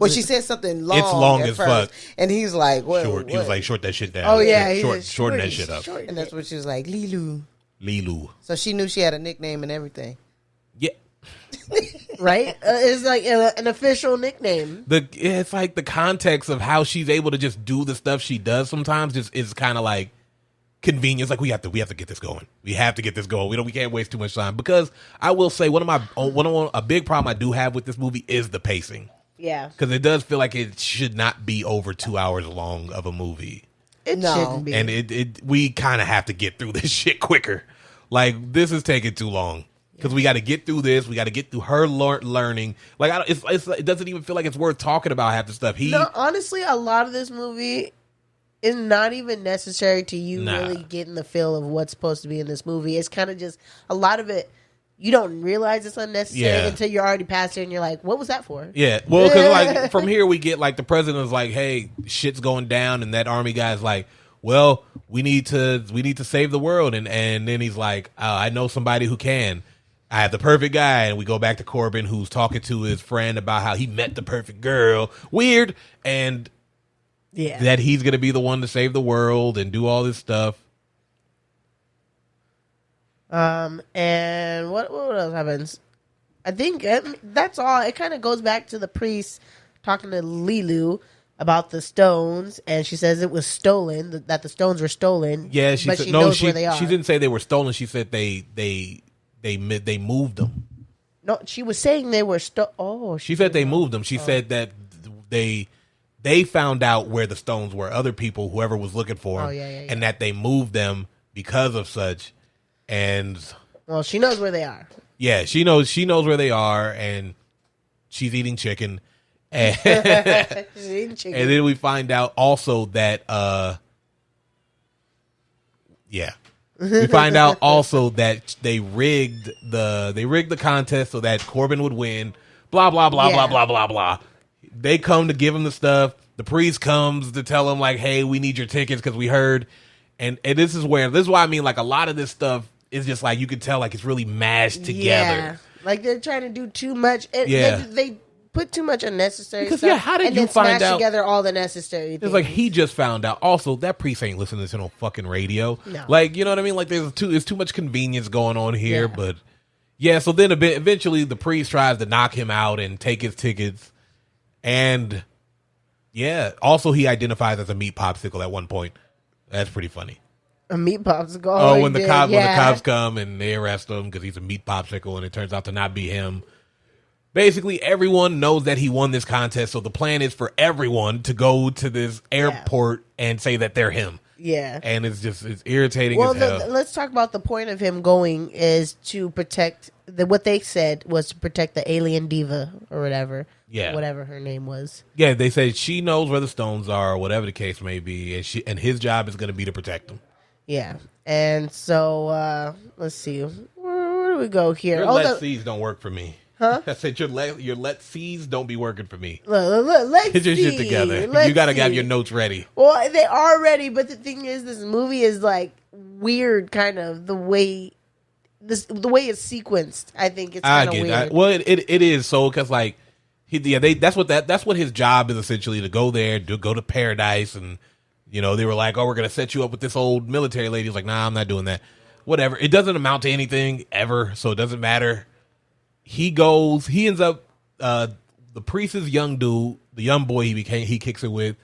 She said something long. It's long as fuck. And he's like, "What?" Short. He was like, "Short that shit down." Oh yeah, shorten that shit up. And that's what she was like, Lilu. So she knew she had a nickname and everything. Yeah. Right? It's like an official nickname. It's like the context of how she's able to just do the stuff she does sometimes just is kind of like convenience. Like we have to get this going. We have to get this going. We can't waste too much time, because I will say a big problem I do have with this movie is the pacing. Yeah, because it does feel like it should not be over 2 hours long of a movie. It shouldn't be, and we kind of have to get through this shit quicker. Like, this is taking too long. Because we got to get through this. We got to get through her learning. Like, it doesn't even feel like it's worth talking about half the stuff. Honestly, a lot of this movie is not even necessary to you really getting the feel of what's supposed to be in this movie. It's kind of just a lot of it. You don't realize it's unnecessary until you're already past it, and you're like, "What was that for?" Yeah, well, because like from here we get like the president's like, "Hey, shit's going down," and that army guy's like, "Well, we need to save the world," and then he's like, "I know somebody who can. I have the perfect guy." And we go back to Corbin, who's talking to his friend about how he met the perfect girl. Weird, and that he's gonna be the one to save the world and do all this stuff. And what else happens? I think that's all. It kind of goes back to the priest talking to Lilu about the stones, and she says it was stolen, that the stones were stolen. Yeah, she said, knows where they are. She didn't say they were stolen. She said they moved them. No, she was saying they were she said they moved them. She said that they found out where the stones were. Other people, whoever was looking for them, and that they moved them because of such. And well, she knows where they are. Yeah, she knows where they are, and she's eating chicken. And, she's eating chicken. And then we find out also that we find out also that they rigged the contest so that Corbin would win. Blah blah blah blah blah blah blah. They come to give him the stuff. The priest comes to tell him like, "Hey, we need your tickets because we heard." And this is why I mean, like, a lot of this stuff is just like, you can tell, like, it's really mashed together. Yeah. Like, they're trying to do too much. They put too much unnecessary stuff. How did you find out? Together all the necessary things. It's like, he just found out. Also, that priest ain't listening to no fucking radio. No. Like, you know what I mean? Like, there's too much convenience going on here. Yeah. But, yeah, so then eventually the priest tries to knock him out and take his tickets. And, yeah, also he identifies as a meat popsicle at one point. That's pretty funny. A meat popsicle. Oh, when the cops come and they arrest him because he's a meat popsicle, and it turns out to not be him. Basically, everyone knows that he won this contest, so the plan is for everyone to go to this airport and say that they're him. Yeah. And it's irritating as hell. Let's talk about the point of him going is to protect, what they said was to protect the alien diva or whatever. Yeah. Whatever her name was. Yeah, they say she knows where the stones are, or whatever the case may be, and his job is going to be to protect them. Yeah. And so, let's see. Where do we go here? Your let's-sees don't work for me. Huh? I said your let's-sees don't be working for me. Let's get your shit together. You got to have your notes ready. Well, they are ready, but the thing is, this movie is like weird, kind of the way it's sequenced. I think it's kind of weird. Well, it is so because like that's what his job is, essentially, to go there, to go to paradise, and you know they were like, oh, we're gonna set you up with this old military lady. He's like, nah, I'm not doing that. Whatever. It doesn't amount to anything ever, so it doesn't matter. He ends up, the priest's young dude, the young boy he kicks it with,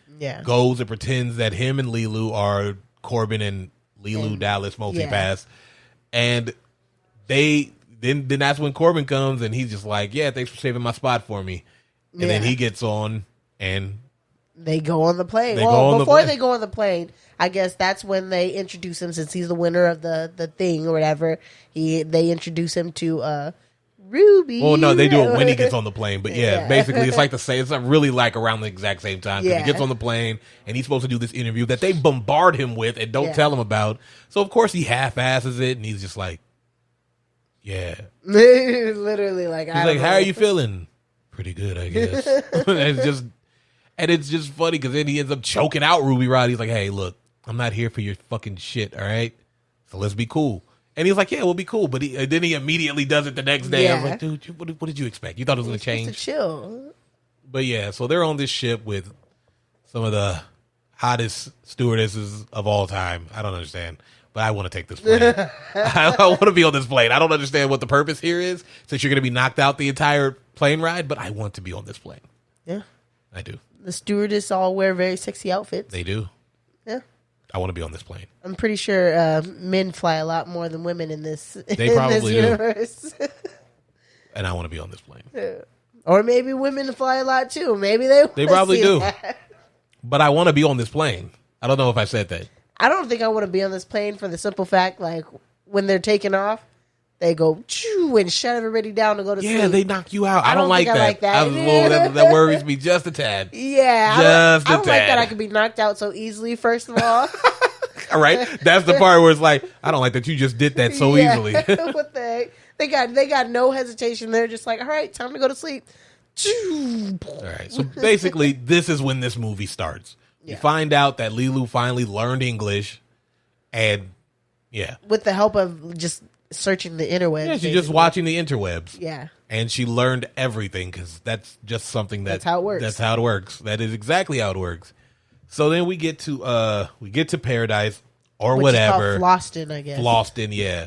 goes and pretends that him and Lilu are Corbin and Lilu Dallas Multipass. And then that's when Corbin comes and he's just like, yeah, thanks for saving my spot for me. And then he gets on and they go on the plane. Before they go on the plane, I guess that's when they introduce him, since he's the winner of the thing or whatever. They introduce him to Ruby. Well, no, they do it when he gets on the plane. But basically, it's like it's not really like around the exact same time. He gets on the plane and he's supposed to do this interview that they bombard him with and don't tell him about. So of course he half-asses it and he's just like, yeah, literally like, he's like, how are you feeling? Pretty good, I guess. and it's just funny because then he ends up choking out Ruby Rod. He's like, hey, look, I'm not here for your fucking shit, all right? So let's be cool. And he's like, yeah, we'll be cool. But then he immediately does it the next day. I was like, dude, what did you expect? You thought it was going to change? To chill. But yeah, so they're on this ship with some of the hottest stewardesses of all time. I don't understand. But I want to take this plane. I want to be on this plane. I don't understand what the purpose here is, since you're going to be knocked out the entire plane ride. But I want to be on this plane. Yeah. I do. The stewardess all wear very sexy outfits. They do. Yeah. I want to be on this plane. I'm pretty sure men fly a lot more than women in this. They probably this universe. do. And I want to be on this plane. Yeah. Or maybe women fly a lot too. Maybe they probably do. That. But I want to be on this plane. I don't know if I said that. I don't think I want to be on this plane for the simple fact, like when they're taking off, they go choo and shut everybody down to go to sleep. Yeah, they knock you out. I don't like that. That worries me just a tad. Yeah, I don't like that I could be knocked out so easily, first of all. All right. That's the part where it's like, I don't like that you just did that so easily. What the heck? They got no hesitation. They're just like, all right, time to go to sleep. All right. So basically, this is when this movie starts. You find out that Lilu finally learned English, and with the help of just searching the interwebs. Yeah, she's just watching the interwebs. Yeah. And she learned everything because that's just something that's how it works. That's how it works. That is exactly how it works. So then we get to paradise or which whatever. Is called Floston, I guess. Floston, yeah.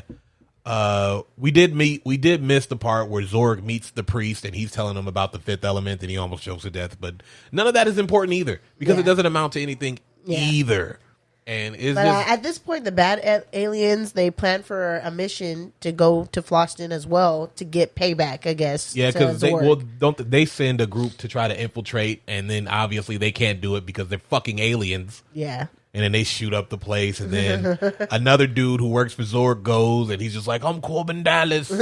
We did miss the part where Zorg meets the priest and he's telling him about the fifth element and he almost chokes to death. But none of that is important either because it doesn't amount to anything either. And at this point, the bad aliens, they plan for a mission to go to Floston as well to get payback, I guess. Yeah, because they send a group to try to infiltrate, and then obviously they can't do it because they're fucking aliens. Yeah. And then they shoot up the place, and then another dude who works for Zorg goes, and he's just like, I'm Corbin Dallas. He's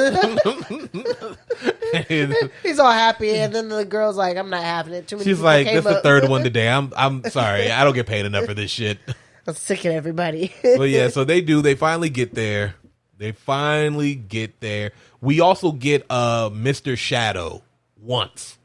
all happy, and then the girl's like, I'm not having it. Too many She's like, that's the third one today. I'm sorry. I don't get paid enough for this shit. I'm sick of everybody. But yeah, so they finally get there. We also get Mr. Shadow once.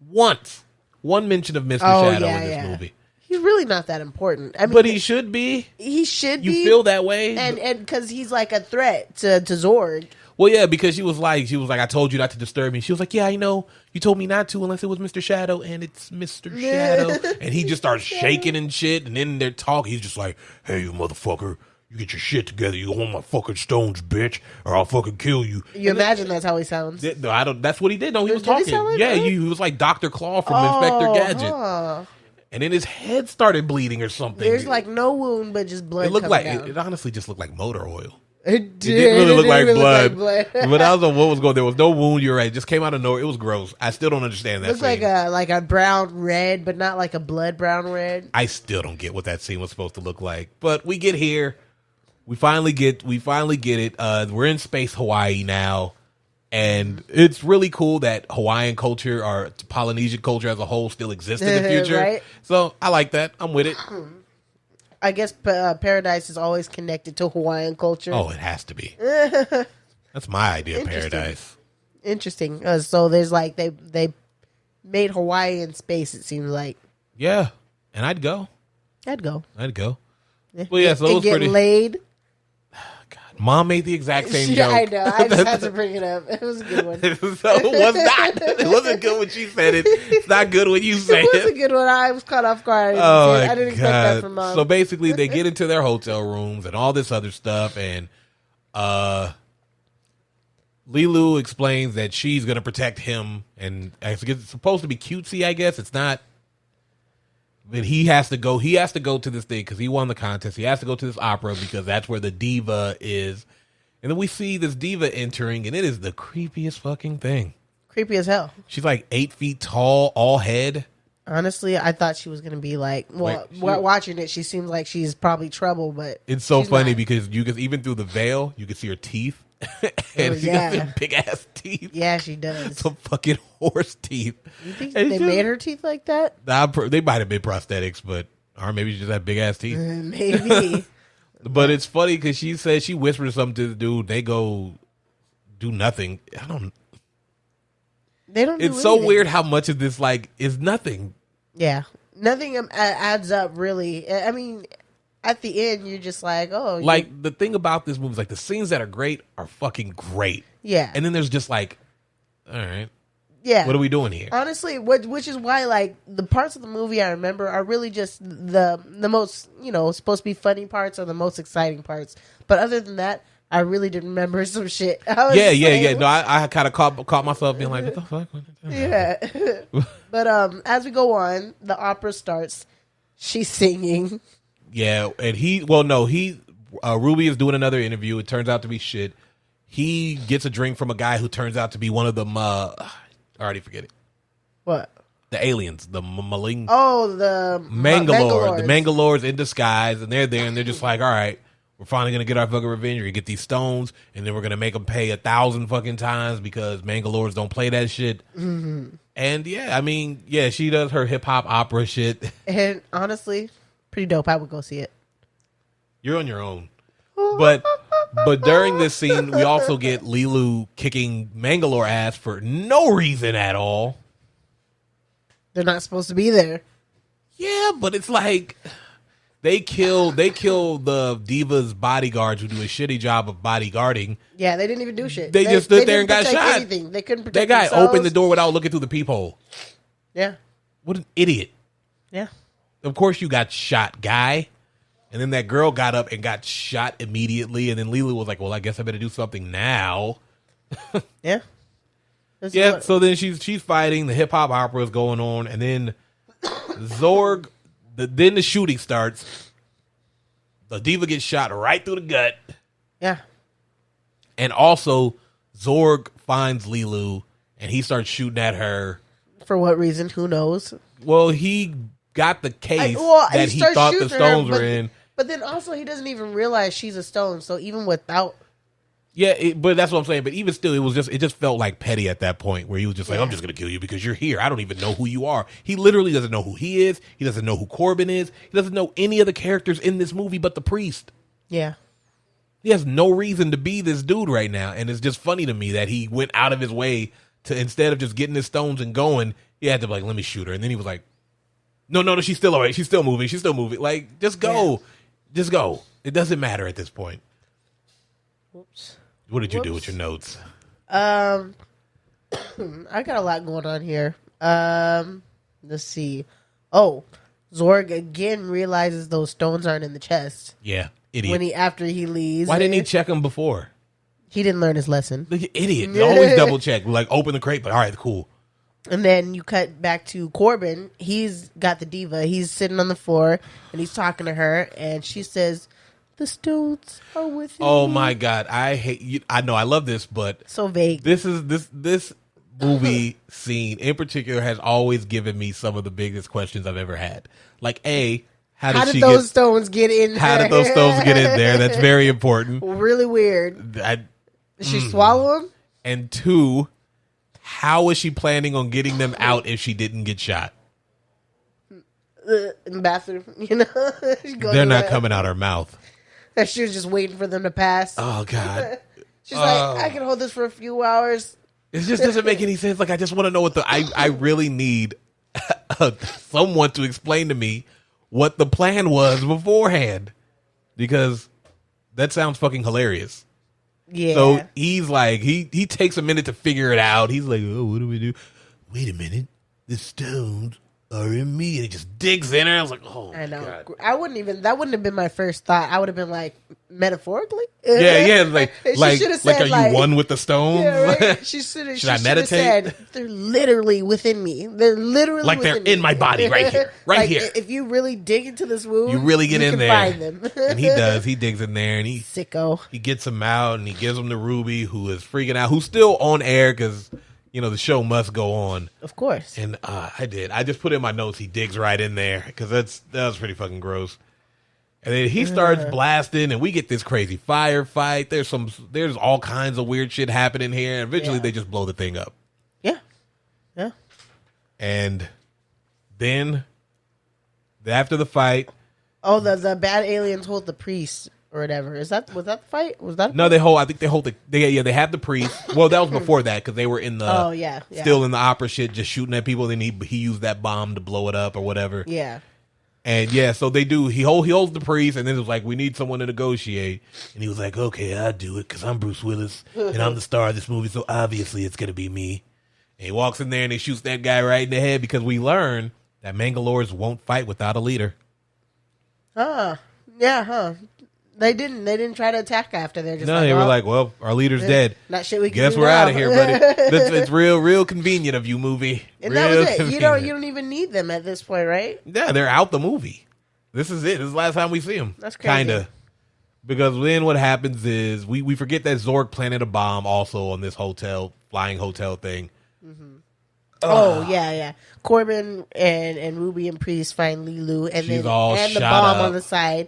One mention of Mr. Shadow in this movie. he's really not that important. I mean, but he should be. He should be. You feel that way, and because he's like a threat to Zorg. Well, yeah, because she was like, I told you not to disturb me. She was like, yeah, I know. You told me not to unless it was Mr. Shadow, and it's Mr. Shadow. And he just starts shaking and shit, and then they're talking. He's just like, hey, you motherfucker, you get your shit together. You want my fucking stones, bitch, or I'll fucking kill you. You imagine that's how he sounds? No, I don't. That's what he did. No, he was Did he talking. sound like Yeah, that? he was like Dr. Claw from Inspector Gadget. Huh. And then his head started bleeding or something. There's like no wound, but just blood. It looked like down. It honestly just looked like motor oil. It didn't really look like blood. blood. But I don't know what was going. There was no wound. You're right. It just came out of nowhere. It was gross. I still don't understand that. Looks scene. like a brown red, but not like a blood brown red. I still don't get what that scene was supposed to look like. But we get here. We finally get it. We're in space Hawaii now, and it's really cool that Hawaiian culture or Polynesian culture as a whole still exists in the future. Right? So I like that. I'm with it. I guess Paradise is always connected to Hawaiian culture. Oh, it has to be. That's my idea of paradise. Interesting. So there's like they made Hawaii in space. It seems like. Yeah, and I'd go. I'd go. Well, yeah. So it was get pretty. laid. God, Mom made the exact same joke. I know. I just had to bring it up. It was a good one. So it was not. It wasn't good when she said it. It's not good when you say It was a it. good one. I was caught off guard. I didn't expect that from Mom. So basically, they get into their hotel rooms and all this other stuff, and Lilu explains that she's going to protect him, and it's supposed to be cutesy. I guess it's not. But he has to go. He has to go to this thing because he won the contest. He has to go to this opera because that's where the diva is. And then we see this diva entering, and it is the creepiest fucking thing. Creepy as hell. She's like 8 feet tall, all head. Honestly, I thought she was going to be like, watching it, she seems like she's probably trouble, but it's so funny because you can, even through the veil, you can see her teeth. And she got some big ass teeth. Yeah, she does. Some fucking horse teeth. You think they made her teeth like that? They might have been prosthetics, or maybe she just had big ass teeth. Maybe. But it's funny because she says she whispers something to the dude. They go do nothing. They don't. It's so weird how much of this is nothing. Yeah, nothing adds up really. I mean, at the end, you're just like, oh. The thing about this movie is the scenes that are great are fucking great. Yeah. And then there's just all right. Yeah. What are we doing here? Honestly, which is why the parts of the movie I remember are really just the most, supposed to be funny parts or the most exciting parts. But other than that, I really didn't remember some shit. Yeah. No, I kind of caught myself being like, what the fuck? Yeah. But as we go on, the opera starts. She's singing. Yeah, and Ruby is doing another interview. It turns out to be shit. He gets a drink from a guy who turns out to be one of them. I already forget it. What? The aliens, the Maling. Oh, the Mangalore. The Mangalores in disguise, and they're there, and they're just like, all right, we're finally gonna get our fucking revenge. We're gonna get these stones, and then we're gonna make them pay 1,000 fucking times because Mangalores don't play that shit. Mm-hmm. And she does her hip hop opera shit. And honestly, pretty dope. I would go see it. You're on your own. But during this scene, we also get Lilu kicking Mangalore ass for no reason at all. They're not supposed to be there. Yeah, but it's they kill the diva's bodyguards who do a shitty job of bodyguarding. Yeah, they didn't even do shit. They just stood there and got shot. Anything. They couldn't protect that guy themselves. opened the door without looking through the peephole. Yeah. What an idiot. Yeah. Of course you got shot, guy. And then that girl got up and got shot immediately. And then Lilu was like, well, I guess I better do something now. Yeah. So then she's fighting. The hip hop opera is going on. And then Zorg, then the shooting starts. The diva gets shot right through the gut. Yeah. And also, Zorg finds Lilu and he starts shooting at her. For what reason? Who knows? Well, he got the case that he thought the stones were in. But then also, he doesn't even realize she's a stone. So even without... Yeah, but that's what I'm saying. But even still, it just felt like petty at that point where he was just like, I'm just going to kill you because you're here. I don't even know who you are. He literally doesn't know who he is. He doesn't know who Corbin is. He doesn't know any of the characters in this movie but the priest. Yeah. He has no reason to be this dude right now. And it's just funny to me that he went out of his way to, instead of just getting his stones and going, he had to be like, let me shoot her. And then he was like, No, she's still alright. She's still moving. Like, just go. Yeah. Just go. It doesn't matter at this point. Whoops. What did you do with your notes? I got a lot going on here. Let's see. Oh, Zorg again realizes those stones aren't in the chest. Yeah, idiot. After he leaves. Why didn't he check them before? He didn't learn his lesson. Like, idiot. Always double check. Like, open the crate, but all right, cool. And then you cut back to Corbin. He's got the diva. He's sitting on the floor, and he's talking to her, and she says, "The stones are with me." Oh my God, I hate you. I know I love this, but so vague. This movie scene in particular has always given me some of the biggest questions I've ever had. Like, how did those stones get in there? How did those stones get in there? That's very important. Really weird. Did she swallow them? And 2, how is she planning on getting them out if she didn't get shot? In the bathroom, you know? They're not coming out her mouth. She was just waiting for them to pass. Oh, God. She's like, I can hold this for a few hours. It just doesn't make any sense. Like, I just want to know I really need someone to explain to me what the plan was beforehand. Because that sounds fucking hilarious. Yeah. So he's like, he takes a minute to figure it out. He's like, oh, what do we do? Wait a minute. The stones are in me. And he just digs in her. I was like, oh, I know. God. That wouldn't have been my first thought. I would have been like, metaphorically? Yeah. Like, said, are you one with the stones? Yeah, right? Should I meditate? Said, they're literally within me. They're literally like they're in my body right here. Right like, here. If you really dig into this wound, you really get in there. Find them. And he does. He digs in there and sicko. He gets them out and he gives them to Ruby, who is freaking out, who's still on air because, you know, the show must go on. Of course. And I just put in my notes, he digs right in there because that was pretty fucking gross. And then he starts blasting, and we get this crazy firefight. There's all kinds of weird shit happening here. And eventually, they just blow the thing up. Yeah. And then after the fight, the bad aliens hold the priest or whatever. Was that the fight? Was that? No, I think they hold they have the priest. Well, that was before that because they were in the still in the opera shit, just shooting at people. Then he used that bomb to blow it up or whatever. Yeah. And so they do. He holds the priest, and then it was like, we need someone to negotiate. And he was like, okay, I'll do it because I'm Bruce Willis and I'm the star of this movie, so obviously it's gonna be me. And he walks in there and he shoots that guy right in the head because we learn that Mangalores won't fight without a leader. They didn't try to attack after. They're just they were like, well, our leader's dead. Not shit we can Guess do we're now. out of here, buddy. It's real convenient of you, movie. And real that was it. convenient. You don't even need them at this point, right? Yeah, they're out the movie. This is it. This is the last time we see them. That's crazy. Kinda. Because then what happens is we forget that Zorg planted a bomb also on this flying hotel thing. Mm-hmm. Oh, yeah. Corbin and Ruby and Priest find Lilu and She's the shot bomb up on the side.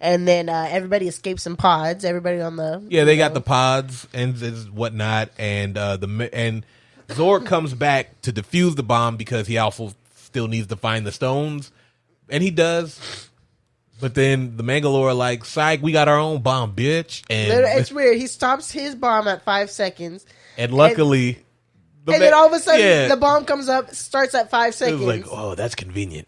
And then everybody escapes in pods. Everybody on the they got the pods and whatnot, and and Zorg comes back to defuse the bomb because he also still needs to find the stones, and he does. But then the Mangalore are like, "Psych, we got our own bomb, bitch!" And it's weird. He stops his bomb at 5 seconds, and luckily, then all of a sudden the bomb comes up, starts at 5 seconds. It was like, oh, that's convenient.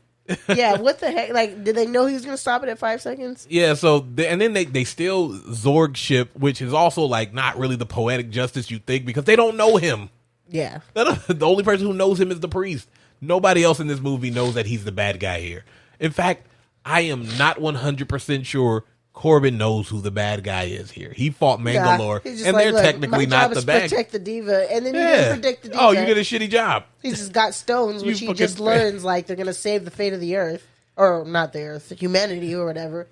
Yeah, what the heck? Like, did they know he was going to stop it at 5 seconds? Yeah, and then they steal Zorg's ship, which is also like not really the poetic justice you think because they don't know him. Yeah. The only person who knows him is the priest. Nobody else in this movie knows that he's the bad guy here. In fact, I am not 100% sure Corbin knows who the bad guy is here. He fought Mangalore, and they're technically not the bad guy. Protect the diva, and then you didn't protect the diva. Oh, you did a shitty job. He just got stones, which he just learns like they're gonna save the fate of the Earth, or not the Earth, humanity, or whatever.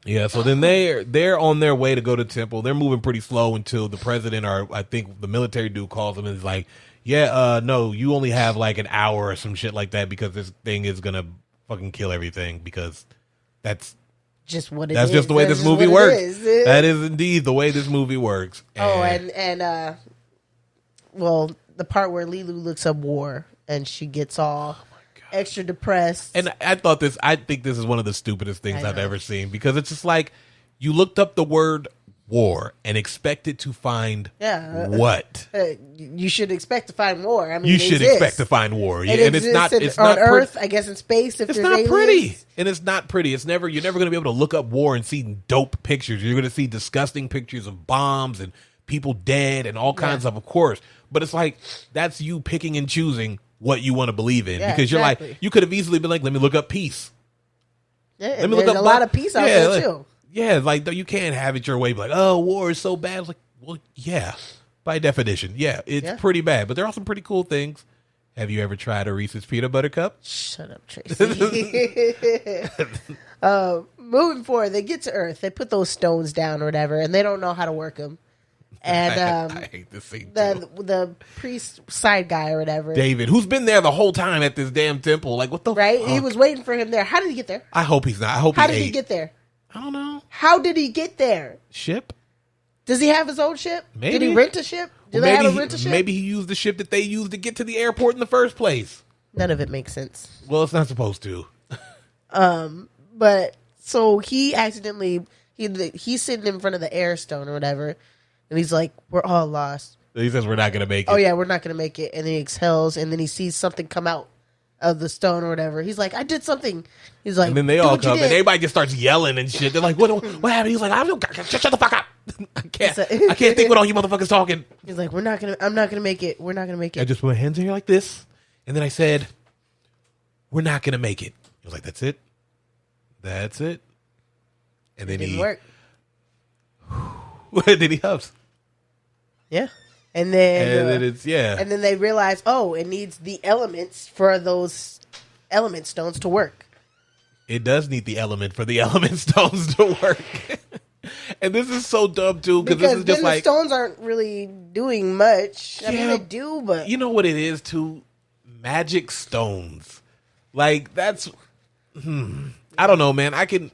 Yeah, so then they're on their way to go to temple. They're moving pretty slow until the president, or I think the military dude, calls them and is like, no, you only have like an hour or some shit like that because this thing is gonna fucking kill everything because that's just what it is. That's just the way this movie works. That is indeed the way this movie works. And well, the part where Lilu looks up war and she gets all extra depressed. And I think this is one of the stupidest things I've ever seen because it's just like you looked up the word war and expected to find what? You should expect to find war. I mean, you should expect to find war. And it's not. It's on Earth, I guess, in space. If it's there's not aliens. pretty, and it's not pretty. It's never. You're never going to be able to look up war and see dope pictures. You're going to see disgusting pictures of bombs and people dead and all kinds of course. But it's like that's you picking and choosing what you want to believe in because you're like you could have easily been like, let me look up peace. Yeah, let me look up a lot of peace out there too. Yeah, like you can't have it your way. Like, oh, war is so bad. It's like, well, yeah, by definition, it's pretty bad. But there are some pretty cool things. Have you ever tried a Reese's peanut butter cup? Shut up, Tracy. Moving forward, they get to Earth. They put those stones down or whatever, and they don't know how to work them. And I hate this scene the priest side guy or whatever, David, who's been there the whole time at this damn temple. Like, what the right? fuck? He was waiting for him there. How did he get there? I hope he's not. I hope How did he get there? I don't know. How did he get there? Ship? Does he have his own ship? Maybe. Did he rent a ship? Did they have a rent a ship? Maybe he used the ship that they used to get to the airport in the first place. None of it makes sense. Well, it's not supposed to. But so he accidentally he's sitting in front of the air stone or whatever, and he's like, "We're all lost." He says we're not going to make it. Oh yeah, we're not going to make it. And then he exhales, and then he sees something come out of the stone or whatever. He's like, I did something. He's like, and then they all come, and everybody just starts yelling and shit. They're like, what happened? He's like, shut the fuck up. I can't think what all you motherfuckers talking. He's like, I'm not gonna make it. We're not gonna make it. I just put my hands in here like this, and then I said, we're not gonna make it. He was like, that's it. And then didn't work. Then he huffs. Yeah. And then And then they realize, it needs the elements for those element stones to work. It does need the element for the element stones to work. And this is so dumb too, because this is just like the stones aren't really doing much. I mean, they do, but you know what it is too? Magic stones. Like that's I don't know, man. I can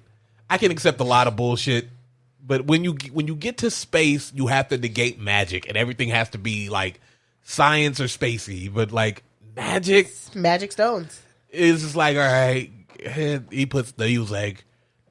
accept a lot of bullshit. But when you get to space, you have to negate magic, and everything has to be like science or spacey. But like magic stones is just like, all right. He was like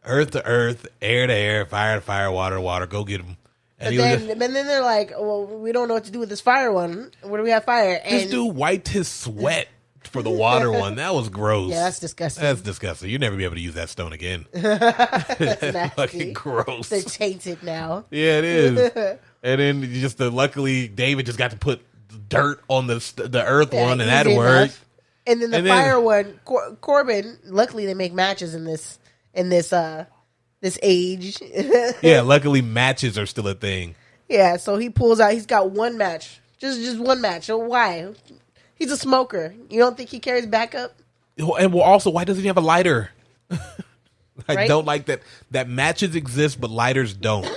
earth to earth, air to air, fire to fire, water to water. Go get them. And then they're like, well, we don't know what to do with this fire one. Where do we have fire? And this dude wiped his sweat for the water one. That was gross. Yeah, that's disgusting. That's disgusting. You'll never be able to use that stone again. That's fucking gross. They're tainted now. Yeah, it is. And then just luckily, David just got to put dirt on the earth one, and that worked. And then the fire one, Corbin. Luckily, they make matches in this age. Yeah, luckily matches are still a thing. Yeah, so he pulls out. He's got one match, just one match. So why? He's a smoker. You don't think he carries backup? And also, why doesn't he have a lighter? I Right? don't like that matches exist, but lighters don't.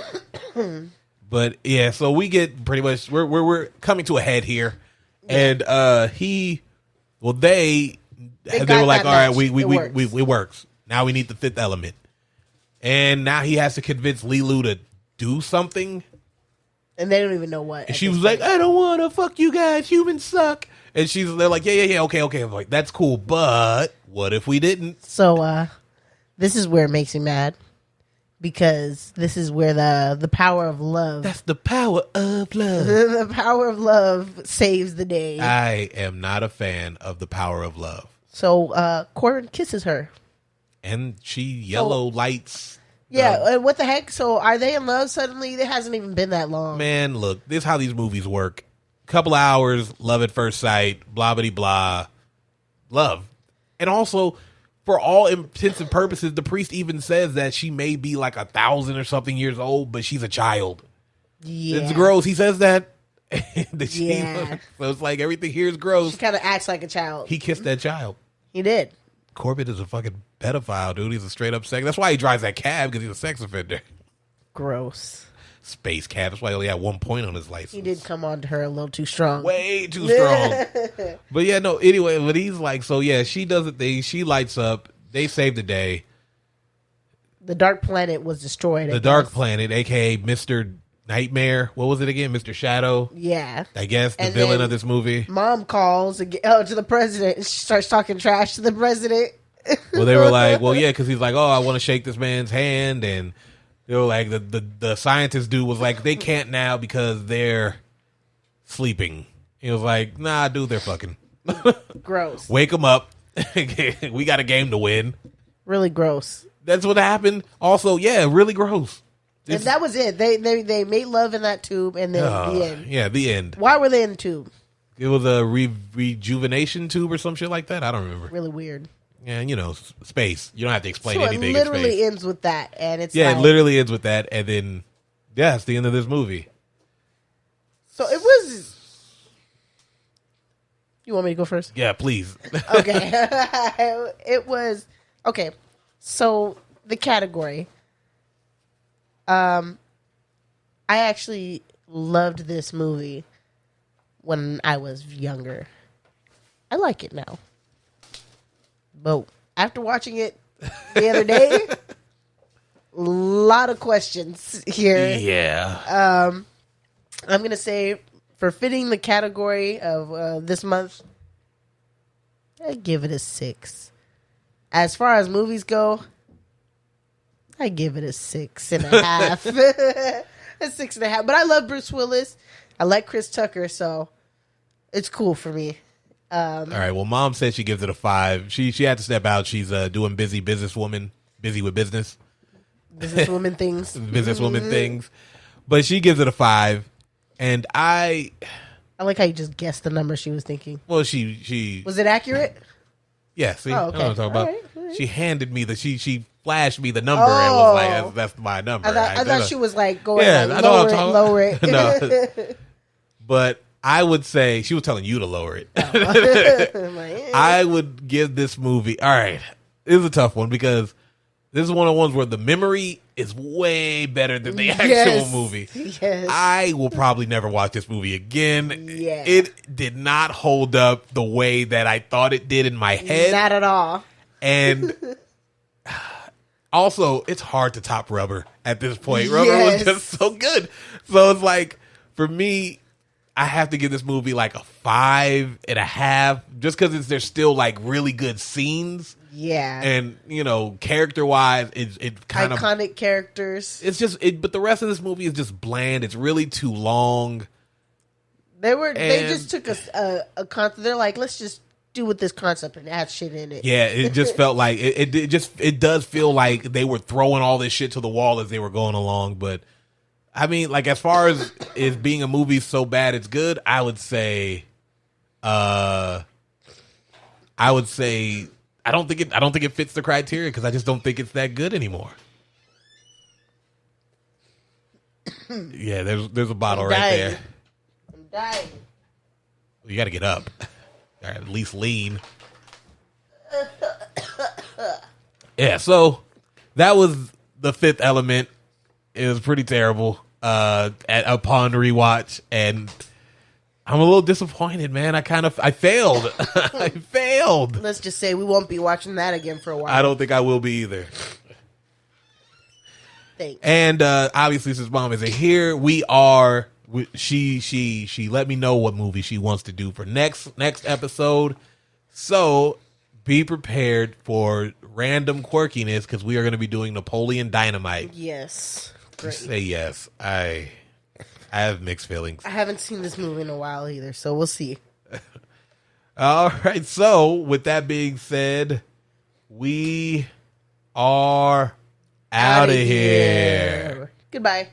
But yeah, so we get pretty much we're coming to a head here, and they were like, all right, we works. Now we need the fifth element, and now he has to convince Lilu to do something, and they don't even know what. And she was like, I don't want to fuck you guys. Humans suck. And they're like, yeah, okay. I'm like, that's cool, but what if we didn't? So this is where it makes me mad, because this is where the power of love. That's the power of love. The power of love saves the day. I am not a fan of the power of love. So Corbin kisses her, and she yellow lights. Yeah, and what the heck? So are they in love suddenly? It hasn't even been that long. Man, look, this is how these movies work. Couple of hours, love at first sight, blah, blah, blah, love. And also, for all intents and purposes, the priest even says that she may be like 1,000 or something years old, but she's a child. Yeah. It's gross. He says that. Yeah. So it's like everything here is gross. She kind of acts like a child. He kissed that child. He did. Corbett is a fucking pedophile, dude. He's a straight up sex. That's why he drives that cab, because he's a sex offender. Gross. Space cab. That's why he only had 1 point on his license. He did come on to her a little too strong. Way too strong. But yeah, no, anyway, but he's like, so yeah, she does the thing. She lights up. They save the day. The Dark Planet was destroyed. The Dark Planet, a.k.a. Mr. Nightmare. What was it again? Mr. Shadow? Yeah. I guess the villain of this movie. Mom calls to the president. She starts talking trash to the president. Well, they were like, well, yeah, because he's like, oh, I want to shake this man's hand, and They were like the scientist dude was like, they can't now because they're sleeping. He was like, nah, dude, they're fucking. Gross. Wake them up. We got a game to win. Really gross. That's what happened. Also, yeah, really gross. And that was it. They made love in that tube, and then the end. Yeah, the end. Why were they in the tube? It was a rejuvenation tube or some shit like that. I don't remember. Really weird. Yeah, you know, space. You don't have to explain So anything. It literally ends with that, and it's it literally ends with that, and then it's the end of this movie. So it was. You want me to go first? Yeah, please. Okay. It was okay. So the category. I actually loved this movie when I was younger. I like it now. But after watching it the other day, a lot of questions here. Yeah. I'm going to say for fitting the category of this month, I give it a 6. As far as movies go, I give it a 6.5. A 6.5. But I love Bruce Willis. I like Chris Tucker, so it's cool for me. All right. Well, Mom said she gives it a 5. She had to step out. She's doing busy with business. Businesswoman things. Businesswoman things. But she gives it a 5. And I like how you just guessed the number she was thinking. Well, she was it accurate? Yeah. See, oh, okay. I know what I'm talking about. All right. She handed me she flashed me the number and was like, "That's my number." I thought she was like going, lower it. No. But I would say she was telling you to lower it. I would give this movie. All right, this is a tough one because this is one of the ones where the memory is way better than the actual movie. Yes. I will probably never watch this movie again. Yeah. It did not hold up the way that I thought it did in my head. Not at all. And also, it's hard to top Rubber at this point. Rubber was just so good. So it's like, for me, I have to give this movie like a 5.5 just because there's still like really good scenes. Yeah. And, you know, character-wise, it kind of... Iconic characters. It's just... but the rest of this movie is just bland. It's really too long. They just took a concept. They're like, let's just do with this concept and add shit in it. Yeah, it just felt like... It does feel like they were throwing all this shit to the wall as they were going along. But, I mean, like, as far as it being a movie so bad it's good, I would say... I don't think it fits the criteria because I just don't think it's that good anymore. Yeah, there's a bottle right there. I'm dying. You got to get up, or at least lean. Yeah, so that was The Fifth Element. It was pretty terrible upon rewatch, and I'm a little disappointed, man. I failed. I failed. Let's just say we won't be watching that again for a while. I don't think I will be either. Thanks. And obviously, since Mom isn't here, we are. She let me know what movie she wants to do for next episode. So be prepared for random quirkiness because we are going to be doing Napoleon Dynamite. Yes. Great. Say yes. I have mixed feelings. I haven't seen this movie in a while either, so we'll see. All right. So, with that being said, we are out of here. Goodbye.